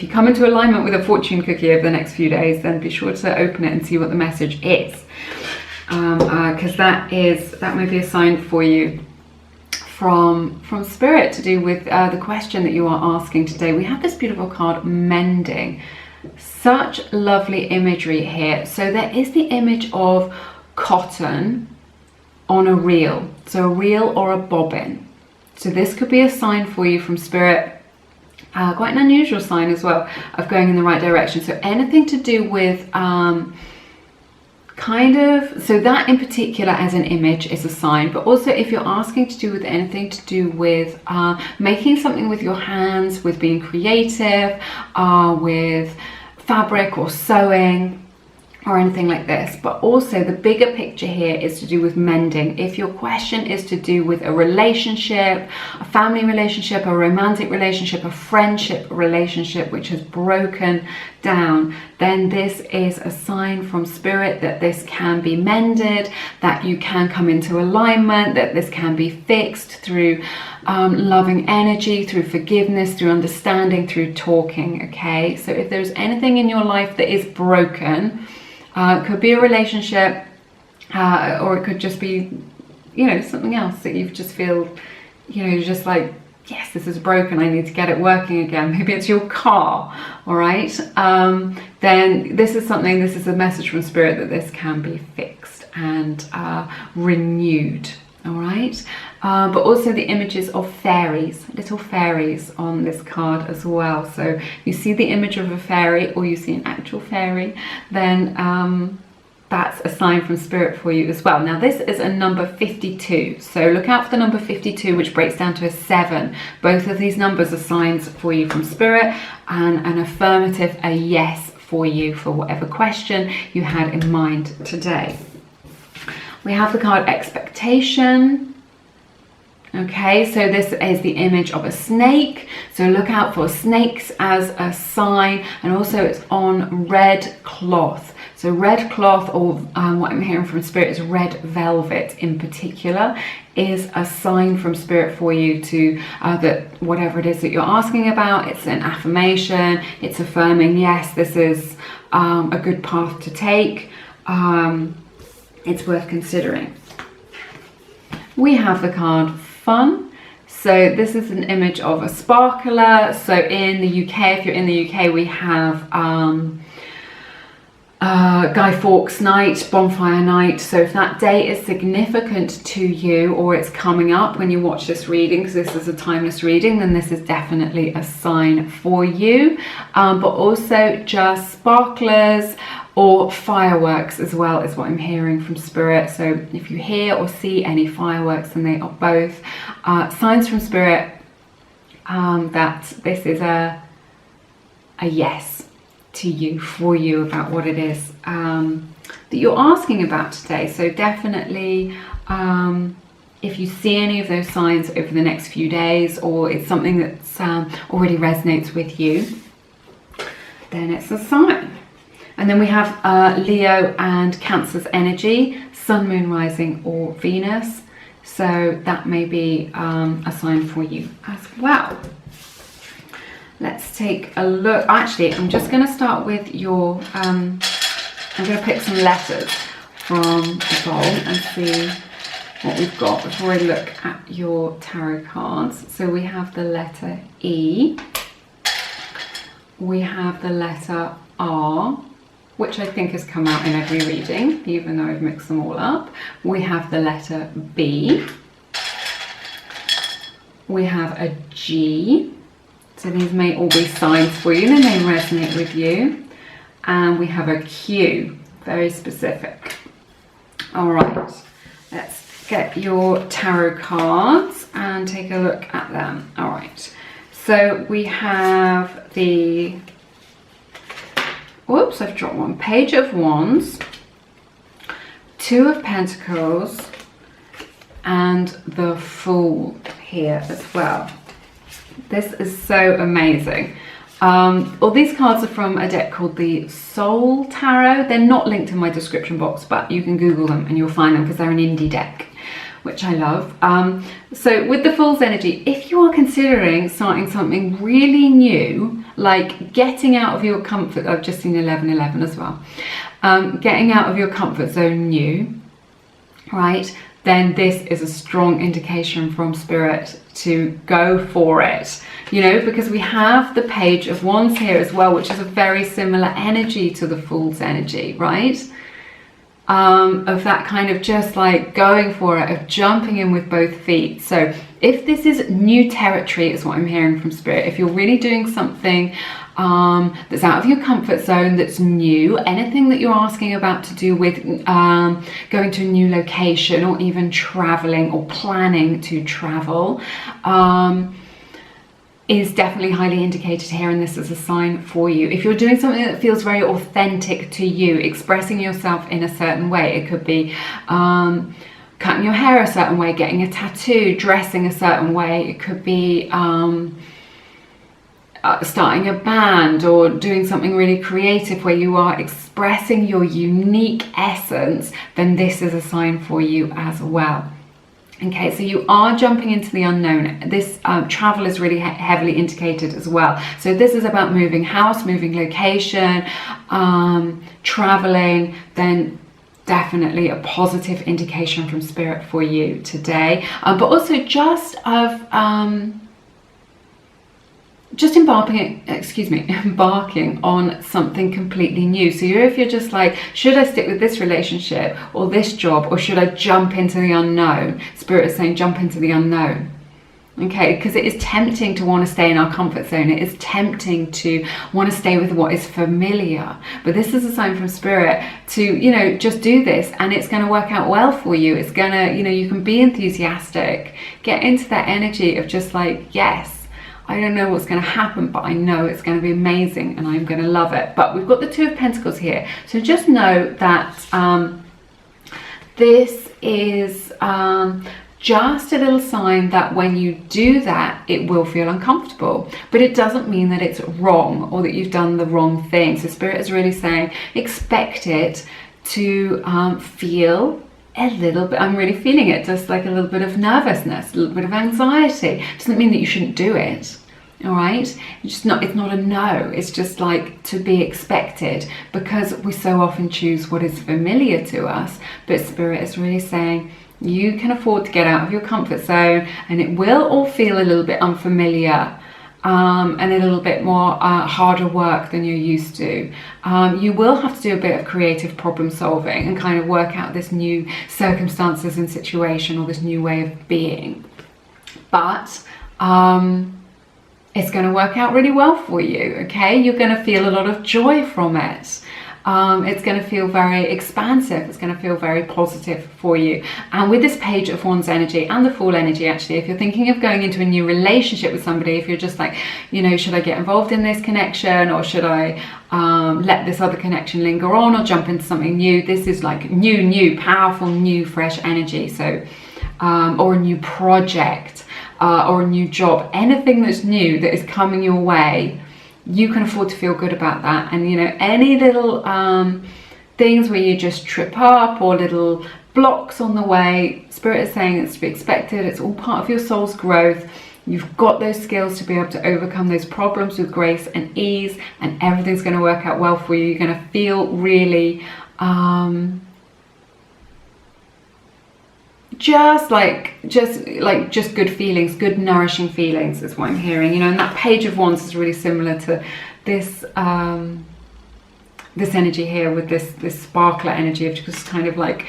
come into alignment with a fortune cookie over the next few days, then be sure to open it and see what the message is. Because that may be a sign for you from Spirit to do with the question that you are asking today. We have this beautiful card, mending. Such lovely imagery here. So there is the image of cotton on a reel, so a reel or a bobbin. So this could be a sign for you from Spirit, quite an unusual sign as well, of going in the right direction. So anything to do with so that in particular as an image is a sign, but also if you're asking to do with anything to do with making something with your hands, with being creative, with fabric or sewing or anything like this. But also the bigger picture here is to do with mending. If your question is to do with a relationship, a family relationship, a romantic relationship, a friendship relationship which has broken down, then this is a sign from Spirit that this can be mended, that you can come into alignment, that this can be fixed through loving energy, through forgiveness, through understanding, through talking. Okay, so if there's anything in your life that is broken, it could be a relationship, or it could just be, something else that you just feel, you're just like, yes, this is broken, I need to get it working again. Maybe it's your car, all right? Then this is a message from Spirit that this can be fixed and renewed, all right? But also the images of fairies, little fairies on this card as well. So if you see the image of a fairy or you see an actual fairy, then that's a sign from Spirit for you as well. Now this is a number 52, so look out for the number 52, which breaks down to a 7. Both of these numbers are signs for you from Spirit, and an affirmative, a yes for you for whatever question you had in mind today. We have the card expectation. Okay, so this is the image of a snake, so look out for snakes as a sign, and also it's on red cloth. So red cloth, or what I'm hearing from Spirit is red velvet in particular, is a sign from Spirit for you to that whatever it is that you're asking about, it's an affirmation, it's affirming, yes, this is a good path to take, it's worth considering. We have the card fun. So this is an image of a sparkler. So in the UK, if you're in the UK, we have Guy Fawkes night, bonfire night. So if that day is significant to you, or it's coming up when you watch this reading, because this is a timeless reading, then this is definitely a sign for you. But also just sparklers or fireworks as well is what I'm hearing from Spirit. So if you hear or see any fireworks, then they are both signs from Spirit that this is a yes to you, for you, about what it is that you're asking about today. So definitely if you see any of those signs over the next few days, or it's something that's already resonates with you, then it's a sign. And then we have Leo and Cancer's energy, Sun, Moon, Rising, or Venus. So that may be a sign for you as well. Let's take a look. Actually, I'm just going to start with your, I'm going to pick some letters from the bowl and see what we've got before I look at your tarot cards. So we have the letter E. We have the letter R, which I think has come out in every reading, even though I've mixed them all up. We have the letter B. We have a G. So these may all be signs for you, they may resonate with you. and we have a Q, very specific. All right, let's get your tarot cards and take a look at them. All right, so we have the, whoops, I've dropped one, Page of Wands, Two of Pentacles, and the Fool here as well. This is so amazing. All these cards are from a deck called the Soul Tarot. They're not linked in my description box, but you can Google them and you'll find them because they're an indie deck, which I love. So with the Fool's energy, if you are considering starting something really new, like getting out of your comfort, I've just seen 1111 as well, getting out of your comfort zone new, right, then this is a strong indication from Spirit to go for it, you know, because we have the Page of Wands here as well, which is a very similar energy to the Fool's energy, right? Of that kind of just like going for it, of jumping in with both feet. So if this is new territory, is what I'm hearing from Spirit, if you're really doing something that's out of your comfort zone, that's new, anything that you're asking about to do with going to a new location, or even traveling or planning to travel, is definitely highly indicated here, and this is a sign for you. If you're doing something that feels very authentic to you, expressing yourself in a certain way, it could be cutting your hair a certain way, getting a tattoo, dressing a certain way, it could be starting a band or doing something really creative where you are expressing your unique essence, then this is a sign for you as well. Okay, so you are jumping into the unknown. This travel is really heavily indicated as well. So this is about moving house, moving location, traveling, then definitely a positive indication from Spirit for you today. But also just embarking on something completely new. So if you're just like, should I stick with this relationship or this job, or should I jump into the unknown? Spirit is saying jump into the unknown. Okay, because it is tempting to want to stay in our comfort zone. It is tempting to want to stay with what is familiar. But this is a sign from Spirit to, you know, just do this and it's going to work out well for you. It's going to, you know, you can be enthusiastic. Get into that energy of just like, yes, I don't know what's going to happen, but I know it's going to be amazing and I'm going to love it. But we've got the Two of Pentacles here. So just know that this is just a little sign that when you do that, it will feel uncomfortable. But it doesn't mean that it's wrong or that you've done the wrong thing. So Spirit is really saying, expect it to feel a little bit, I'm really feeling it, just like a little bit of nervousness, a little bit of anxiety. Doesn't mean that you shouldn't do it, all right? It's not a no, it's just like to be expected, because we so often choose what is familiar to us. But Spirit is really saying, you can afford to get out of your comfort zone, and it will all feel a little bit unfamiliar, and a little bit more harder work than you're used to. You will have to do a bit of creative problem solving and kind of work out this new circumstances and situation, or this new way of being. But it's going to work out really well for you, okay? You're going to feel a lot of joy from it. It's going to feel very expansive. It's going to feel very positive for you. And with this Page of Wands energy and the Fool energy, actually, if you're thinking of going into a new relationship with somebody, if you're just like, you know, should I get involved in this connection, or should I let this other connection linger on, or jump into something new? This is like new, powerful, new, fresh energy. So, or a new project, or a new job, anything that's new that is coming your way. You can afford to feel good about that. And, you know, any little things where you just trip up, or little blocks on the way, Spirit is saying it's to be expected. It's all part of your soul's growth. You've got those skills to be able to overcome those problems with grace and ease, and everything's going to work out well for you. You're going to feel really just good feelings, good nourishing feelings is what I'm hearing, you know. And that Page of Wands is really similar to this this energy here, with this sparkler energy of just kind of like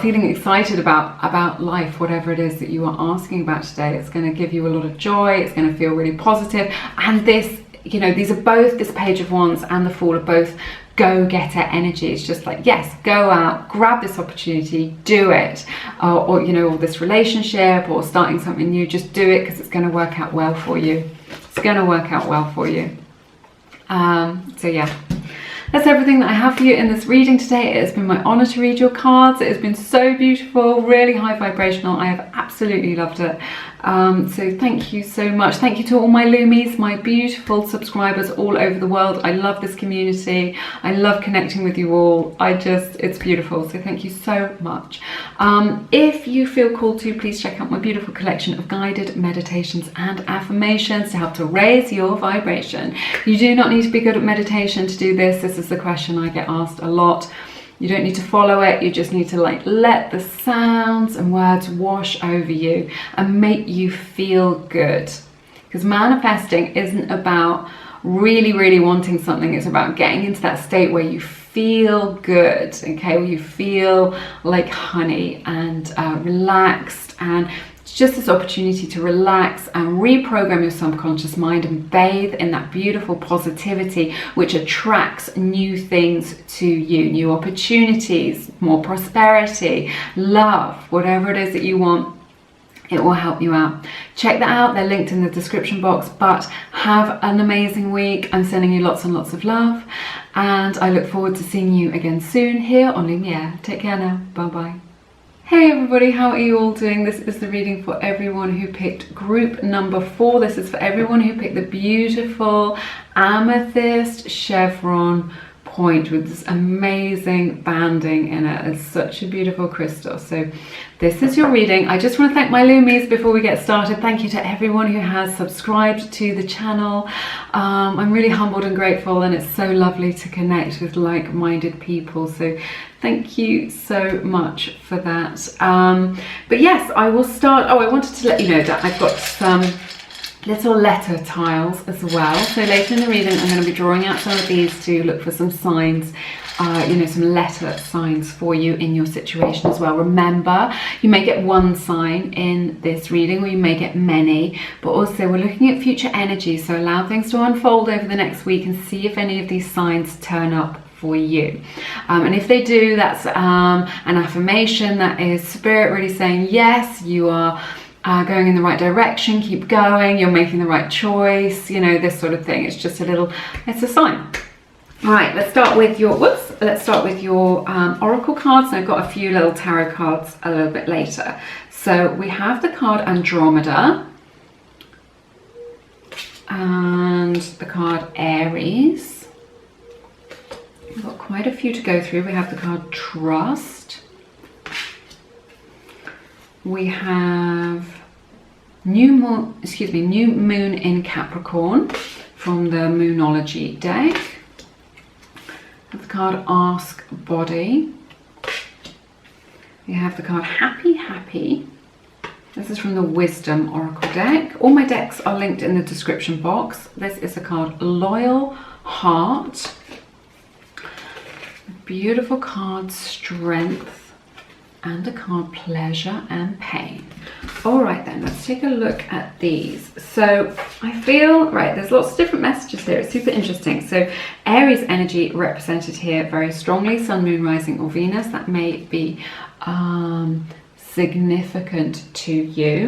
feeling excited about life, whatever it is that you are asking about today. It's going to give you a lot of joy. It's going to feel really positive. And this, you know, these are both, this Page of Wands and the Fool are both go-getter energy. It's just like, yes, go out, grab this opportunity, do it. Or you know, or this relationship or starting something new, just do it because it's going to work out well for you. It's going to work out well for you. So yeah. That's everything that I have for you in this reading today. It has been my honor to read your cards. It has been so beautiful, really high vibrational. I have absolutely loved it. So thank you so much. Thank you to all my Loomies, my beautiful subscribers all over the world. I love this community. I love connecting with you all. It's beautiful. So thank you so much. If you feel called to, please check out my beautiful collection of guided meditations and affirmations to help to raise your vibration. You do not need to be good at meditation to do this. This is the question I get asked a lot. You don't need to follow it, you just need to like let the sounds and words wash over you and make you feel good. Because manifesting isn't about really wanting something, it's about getting into that state where you feel good, okay, where you feel like honey and relaxed, and it's just this opportunity to relax and reprogram your subconscious mind and bathe in that beautiful positivity which attracts new things to you, new opportunities, more prosperity, love, whatever it is that you want. It will help you out. Check that out, they're linked in the description box. But have an amazing week. I'm sending you lots and lots of love, and I look forward to seeing you again soon here on Lumiere. Take care now, bye bye. Hey everybody, how are you all doing? This is the reading for everyone who picked group number 4. This is for everyone who picked the beautiful amethyst chevron point with this amazing banding in it. It's such a beautiful crystal. So this is your reading. I just want to thank my Loomies before we get started. Thank you to everyone who has subscribed to the channel. I'm really humbled and grateful, and it's so lovely to connect with like-minded people. So thank you so much for that. But yes, I will start. Oh, I wanted to let you know that I've got some little letter tiles as well. So later in the reading, I'm going to be drawing out some of these to look for some signs, you know, some letter signs for you in your situation as well. Remember, you may get one sign in this reading, or you may get many, but also we're looking at future energy. So allow things to unfold over the next week and see if any of these signs turn up for you. And if they do, that's an affirmation. That is spirit really saying, yes, you are going in the right direction, keep going, you're making the right choice, you know, this sort of thing. It's just a little, it's a sign. All right, let's start with your, oracle cards. And I've got a few little tarot cards a little bit later. So we have the card Andromeda and the card Aries. We've got quite a few to go through. We have the card Trust. We have new moon in Capricorn from the Moonology deck. We have the card Ask Body. We have the card Happy. This is from the Wisdom Oracle deck. All my decks are linked in the description box. This is the card Loyal Heart. Beautiful card Strength. And the card Pleasure and Pain. All right then, let's take a look at these. So I feel, right, there's lots of different messages here. It's super interesting. So Aries energy represented here very strongly, Sun, Moon, Rising or Venus. That may be significant to you.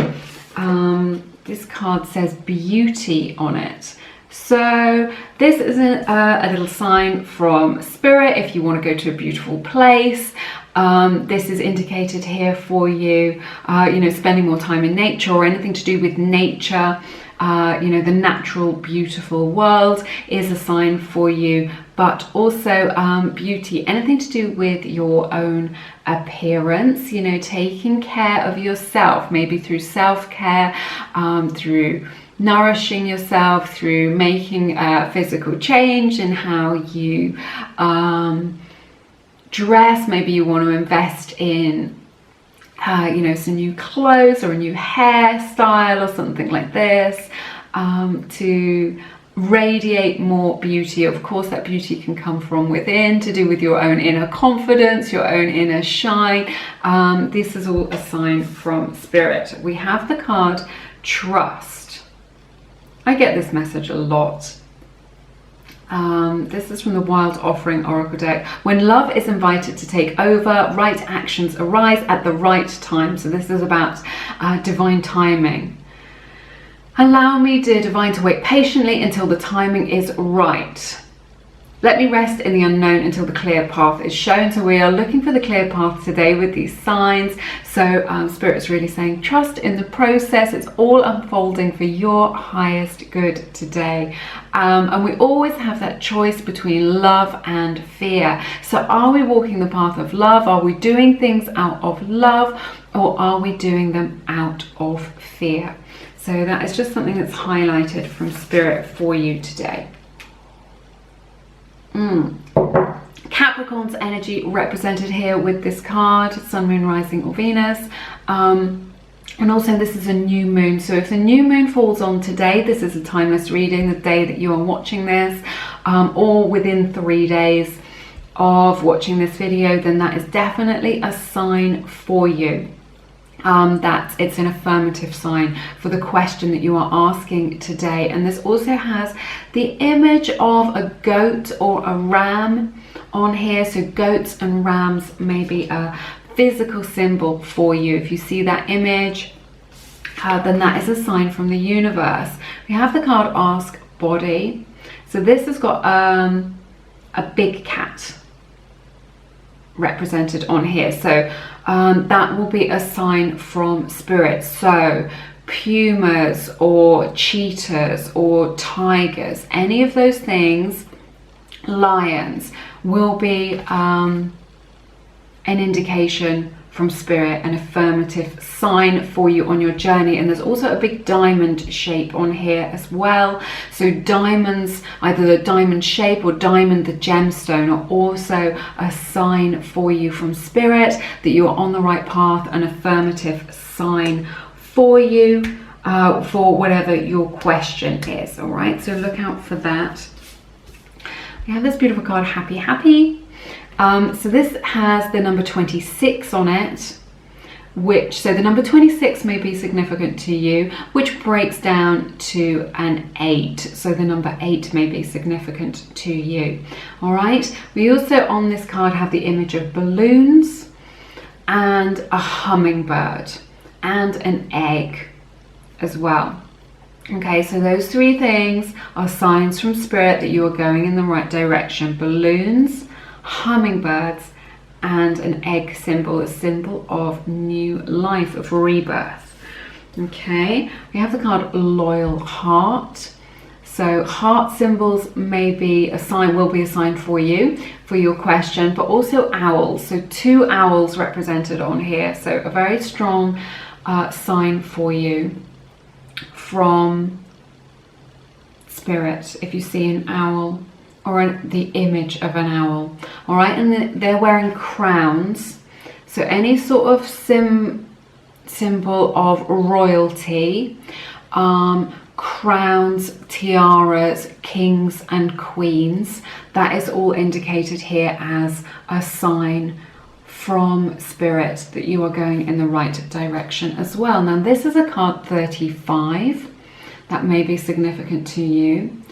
This card says beauty on it. So this is a little sign from Spirit if you want to go to a beautiful place. This is indicated here for you, you know, spending more time in nature or anything to do with nature. You know, the natural, beautiful world is a sign for you, but also beauty, anything to do with your own appearance, you know, taking care of yourself, maybe through self-care, through nourishing yourself, through making a physical change in how you dress. Maybe you want to invest in you know, some new clothes or a new hairstyle or something like this, to radiate more beauty. Of course, that beauty can come from within, to do with your own inner confidence, your own inner shine. This is all a sign from Spirit. We have the card Trust. I get this message a lot. This is from the Wild Offering Oracle deck. When love is invited to take over, right actions arise at the right time. So this is about divine timing. Allow me, dear divine, to wait patiently until the timing is right. Let me rest in the unknown until the clear path is shown. So we are looking for the clear path today with these signs. So Spirit's really saying, trust in the process. It's all unfolding for your highest good today. And we always have that choice between love and fear. So are we walking the path of love? Are we doing things out of love? Or are we doing them out of fear? So that is just something that's highlighted from Spirit for you today. Capricorn's energy represented here with this card, Sun, Moon, Rising or Venus. And also this is a new moon. So if the new moon falls on today, this is a timeless reading, the day that you are watching this, or within 3 days of watching this video, then that is definitely a sign for you. That it's an affirmative sign for the question that you are asking today. And this also has the image of a goat or a ram on here. So goats and rams may be a physical symbol for you. If you see that image, then that is a sign from the universe. We have the card Ask Body. So this has got a big cat represented on here. So that will be a sign from Spirit. So pumas or cheetahs or tigers, any of those things, lions, will be an indication from Spirit, an affirmative sign for you on your journey. And there's also a big diamond shape on here as well. So diamonds, either the diamond shape or diamond the gemstone, are also a sign for you from Spirit that you are on the right path, an affirmative sign for you for whatever your question is. All right, so look out for that. We have this beautiful card, Happy Happy. So this has the number 26 on it, so the number 26 may be significant to you, which breaks down to an 8. So the number 8 may be significant to you. All right. We also on this card have the image of balloons and a hummingbird and an egg as well. Okay, so those 3 things are signs from Spirit that you are going in the right direction. Balloons, hummingbirds, and an egg symbol, a symbol of new life, of rebirth. Okay, we have the card Loyal Heart. So heart symbols may be a sign, will be a sign for you, for your question, but also owls. So 2 owls represented on here. So a very strong sign for you from Spirit if you see an owl or the image of an owl. All right, and they're wearing crowns. So any sort of symbol of royalty, crowns, tiaras, kings and queens, that is all indicated here as a sign from Spirit that you are going in the right direction as well. Now this is a card 35, that may be significant to you,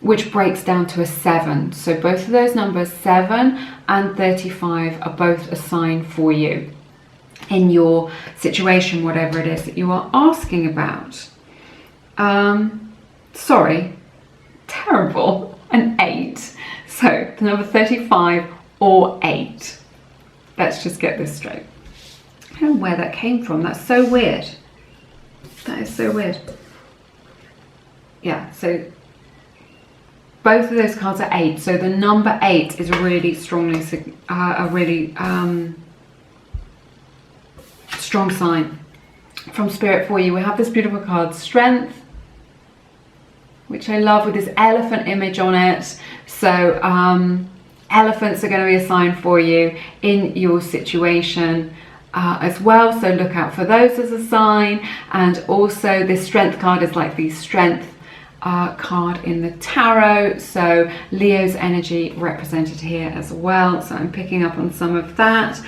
which breaks down to a 7. So both of those numbers, 7 and 35, are both a sign for you in your situation, whatever it is that you are asking about. Sorry, terrible, an 8. So the number 35 or 8. Let's just get this straight. I don't know where that came from. That's so weird. That is so weird. Yeah, so both of those cards are 8. So the number 8 is really strongly, a really strong sign from Spirit for you. We have this beautiful card, Strength, which I love, with this elephant image on it. So elephants are going to be a sign for you in your situation as well. So look out for those as a sign. And also this Strength card is like the Strength card in the tarot. So Leo's energy represented here as well. So I'm picking up on some of that.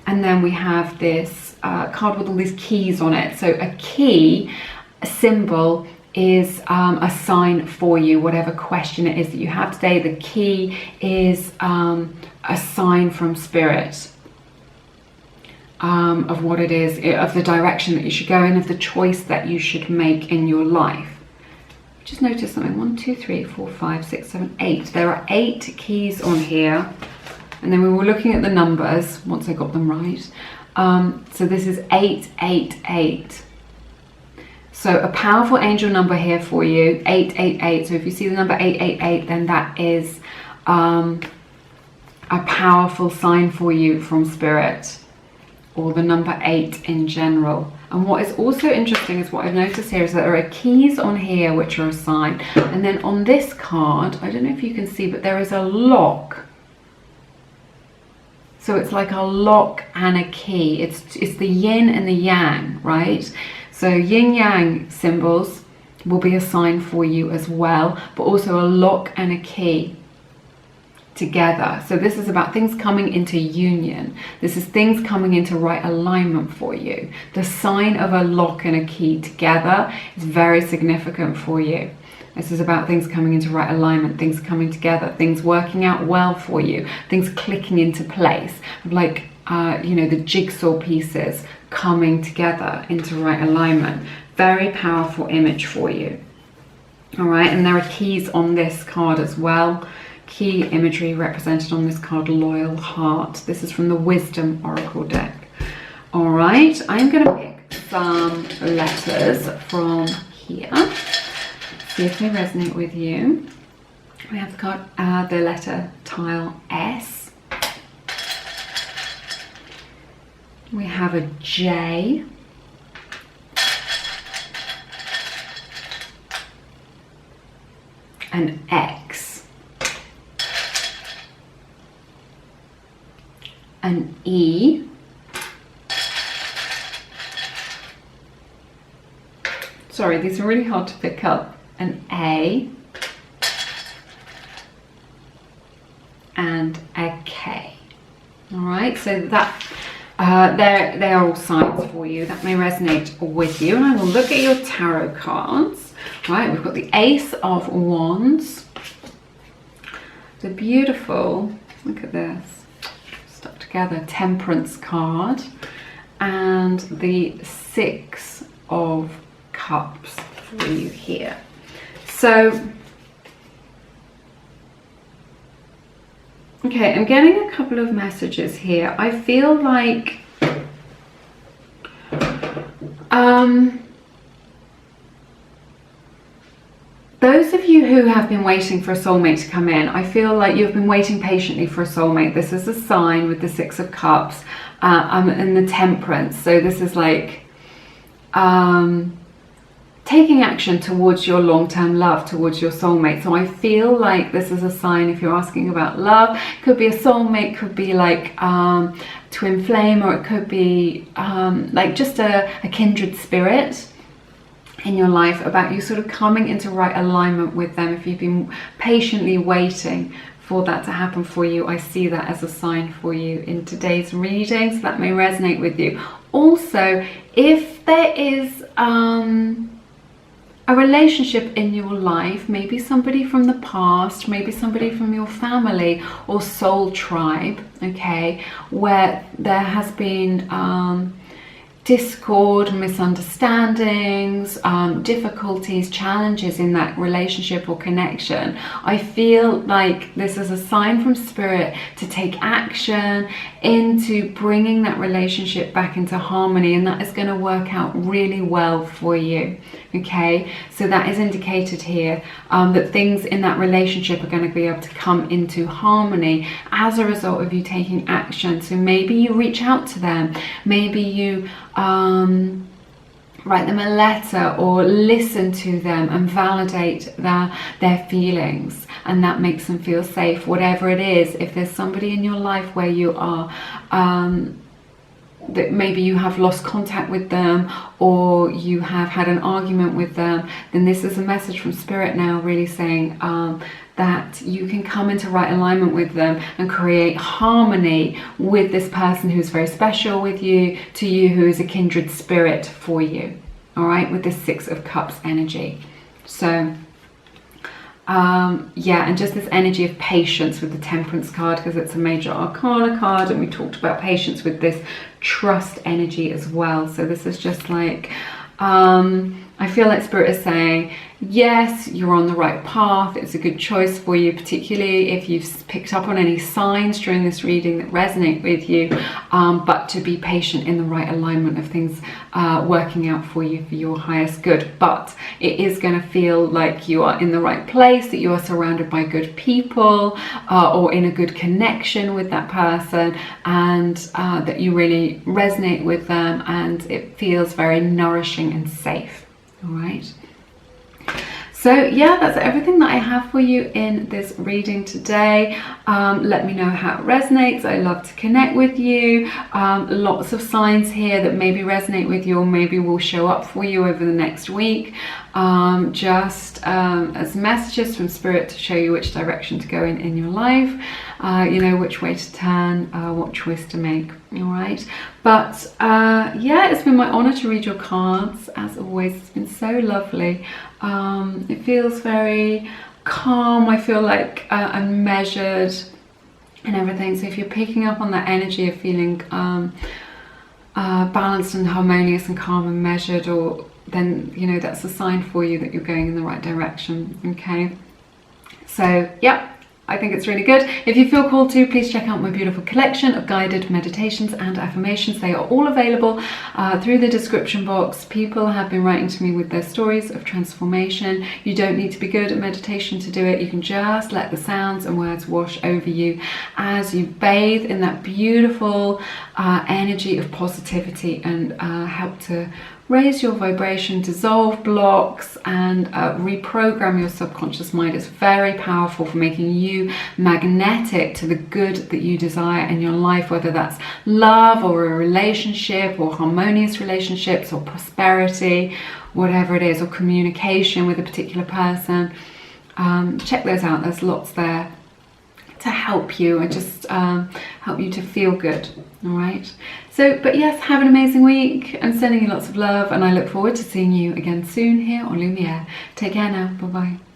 And then we have this card with all these keys on it. So a key symbol is a sign for you, whatever question it is that you have today. The key is a sign from spirit of what it is, of the direction that you should go in, of the choice that you should make in your life. Just notice something. 1, 2, 3, 4, 5, 6, 7, 8. There are 8 keys on here. And then we were looking at the numbers once I got them right. So this is 888. So a powerful angel number here for you, 888. So if you see the number 888, then that is a powerful sign for you from spirit, or the number 8 in general. And what is also interesting is what I've noticed here is that there are keys on here which are a sign. And then on this card, I don't know if you can see, but there is a lock. So it's like a lock and a key. It's the yin and the yang, right? So yin yang symbols will be a sign for you as well, but also a lock and a key together. So this is about things coming into union. This is things coming into right alignment for you. The sign of a lock and a key together is very significant for you. This is about things coming into right alignment, things coming together, things working out well for you, things clicking into place, like you know, the jigsaw pieces coming together into right alignment. Very powerful image for you. All right, and there are keys on this card as well. Key imagery represented on this card, loyal heart. This is from the Wisdom Oracle deck. All right, I'm going to pick some letters from here. See if they resonate with you. We have the card, the letter tile S. We have a J. An X. An E, sorry, these are really hard to pick up, an A, and a K. All right, so that they're all signs for you that may resonate with you. And I will look at your tarot cards. All right, we've got the Ace of Wands, the beautiful, look at this, stuck together, Temperance card, and the 6 of Cups for you here. So, okay, I'm getting a couple of messages here. I feel like those of you who have been waiting for a soulmate to come in, I feel like you've been waiting patiently for a soulmate. This is a sign with the 6 of Cups and the Temperance. So this is like taking action towards your long-term love, towards your soulmate. So I feel like this is a sign, if you're asking about love, could be a soulmate, could be like twin flame, or it could be like just a kindred spirit in your life, about you sort of coming into right alignment with them. If you've been patiently waiting for that to happen for you, I see that as a sign for you in today's reading, so that may resonate with you. Also, if there is a relationship in your life, maybe somebody from the past, maybe somebody from your family or soul tribe, okay, where there has been discord, misunderstandings, difficulties, challenges in that relationship or connection, I feel like this is a sign from spirit to take action into bringing that relationship back into harmony, and that is going to work out really well for you. Okay, so that is indicated here, that things in that relationship are going to be able to come into harmony as a result of you taking action. So maybe you reach out to them, maybe you write them a letter or listen to them and validate their feelings, and that makes them feel safe, whatever it is. If there's somebody in your life where you are that maybe you have lost contact with them, or you have had an argument with them, then this is a message from spirit now, really saying that you can come into right alignment with them and create harmony with this person who's very special with you, to you, who is a kindred spirit for you. All right, with this 6 of Cups energy. So yeah, and just this energy of patience with the Temperance card, because it's a major arcana card, and we talked about patience with this trust energy as well. So this is just like, I feel like Spirit is saying, yes, you're on the right path. It's a good choice for you, particularly if you've picked up on any signs during this reading that resonate with you, but to be patient in the right alignment of things working out for you for your highest good. But it is going to feel like you are in the right place, that you are surrounded by good people, or in a good connection with that person, and that you really resonate with them, and it feels very nourishing and safe. All right. So yeah, that's everything that I have for you in this reading today. Let me know how it resonates. I love to connect with you. Lots of signs here that maybe resonate with you, or maybe will show up for you over the next week. Just as messages from Spirit to show you which direction to go in your life. You know, which way to turn, what choice to make. All right. But yeah, it's been my honor to read your cards. As always, it's been so lovely. It feels very calm. I feel like I'm measured and everything. So if you're picking up on that energy of feeling balanced and harmonious and calm and measured, or then, you know, that's a sign for you that you're going in the right direction. Okay. So yeah, I think it's really good. If you feel called to, please check out my beautiful collection of guided meditations and affirmations. They are all available through the description box. People have been writing to me with their stories of transformation. You don't need to be good at meditation to do it. You can just let the sounds and words wash over you as you bathe in that beautiful energy of positivity, and help to raise your vibration, dissolve blocks, and reprogram your subconscious mind. It's very powerful for making you magnetic to the good that you desire in your life, whether that's love or a relationship or harmonious relationships or prosperity, whatever it is, or communication with a particular person. Check those out. There's lots there to help you and just help you to feel good. All right. So, but yes, have an amazing week. I'm sending you lots of love, and I look forward to seeing you again soon here on Lumiere. Take care now. Bye bye.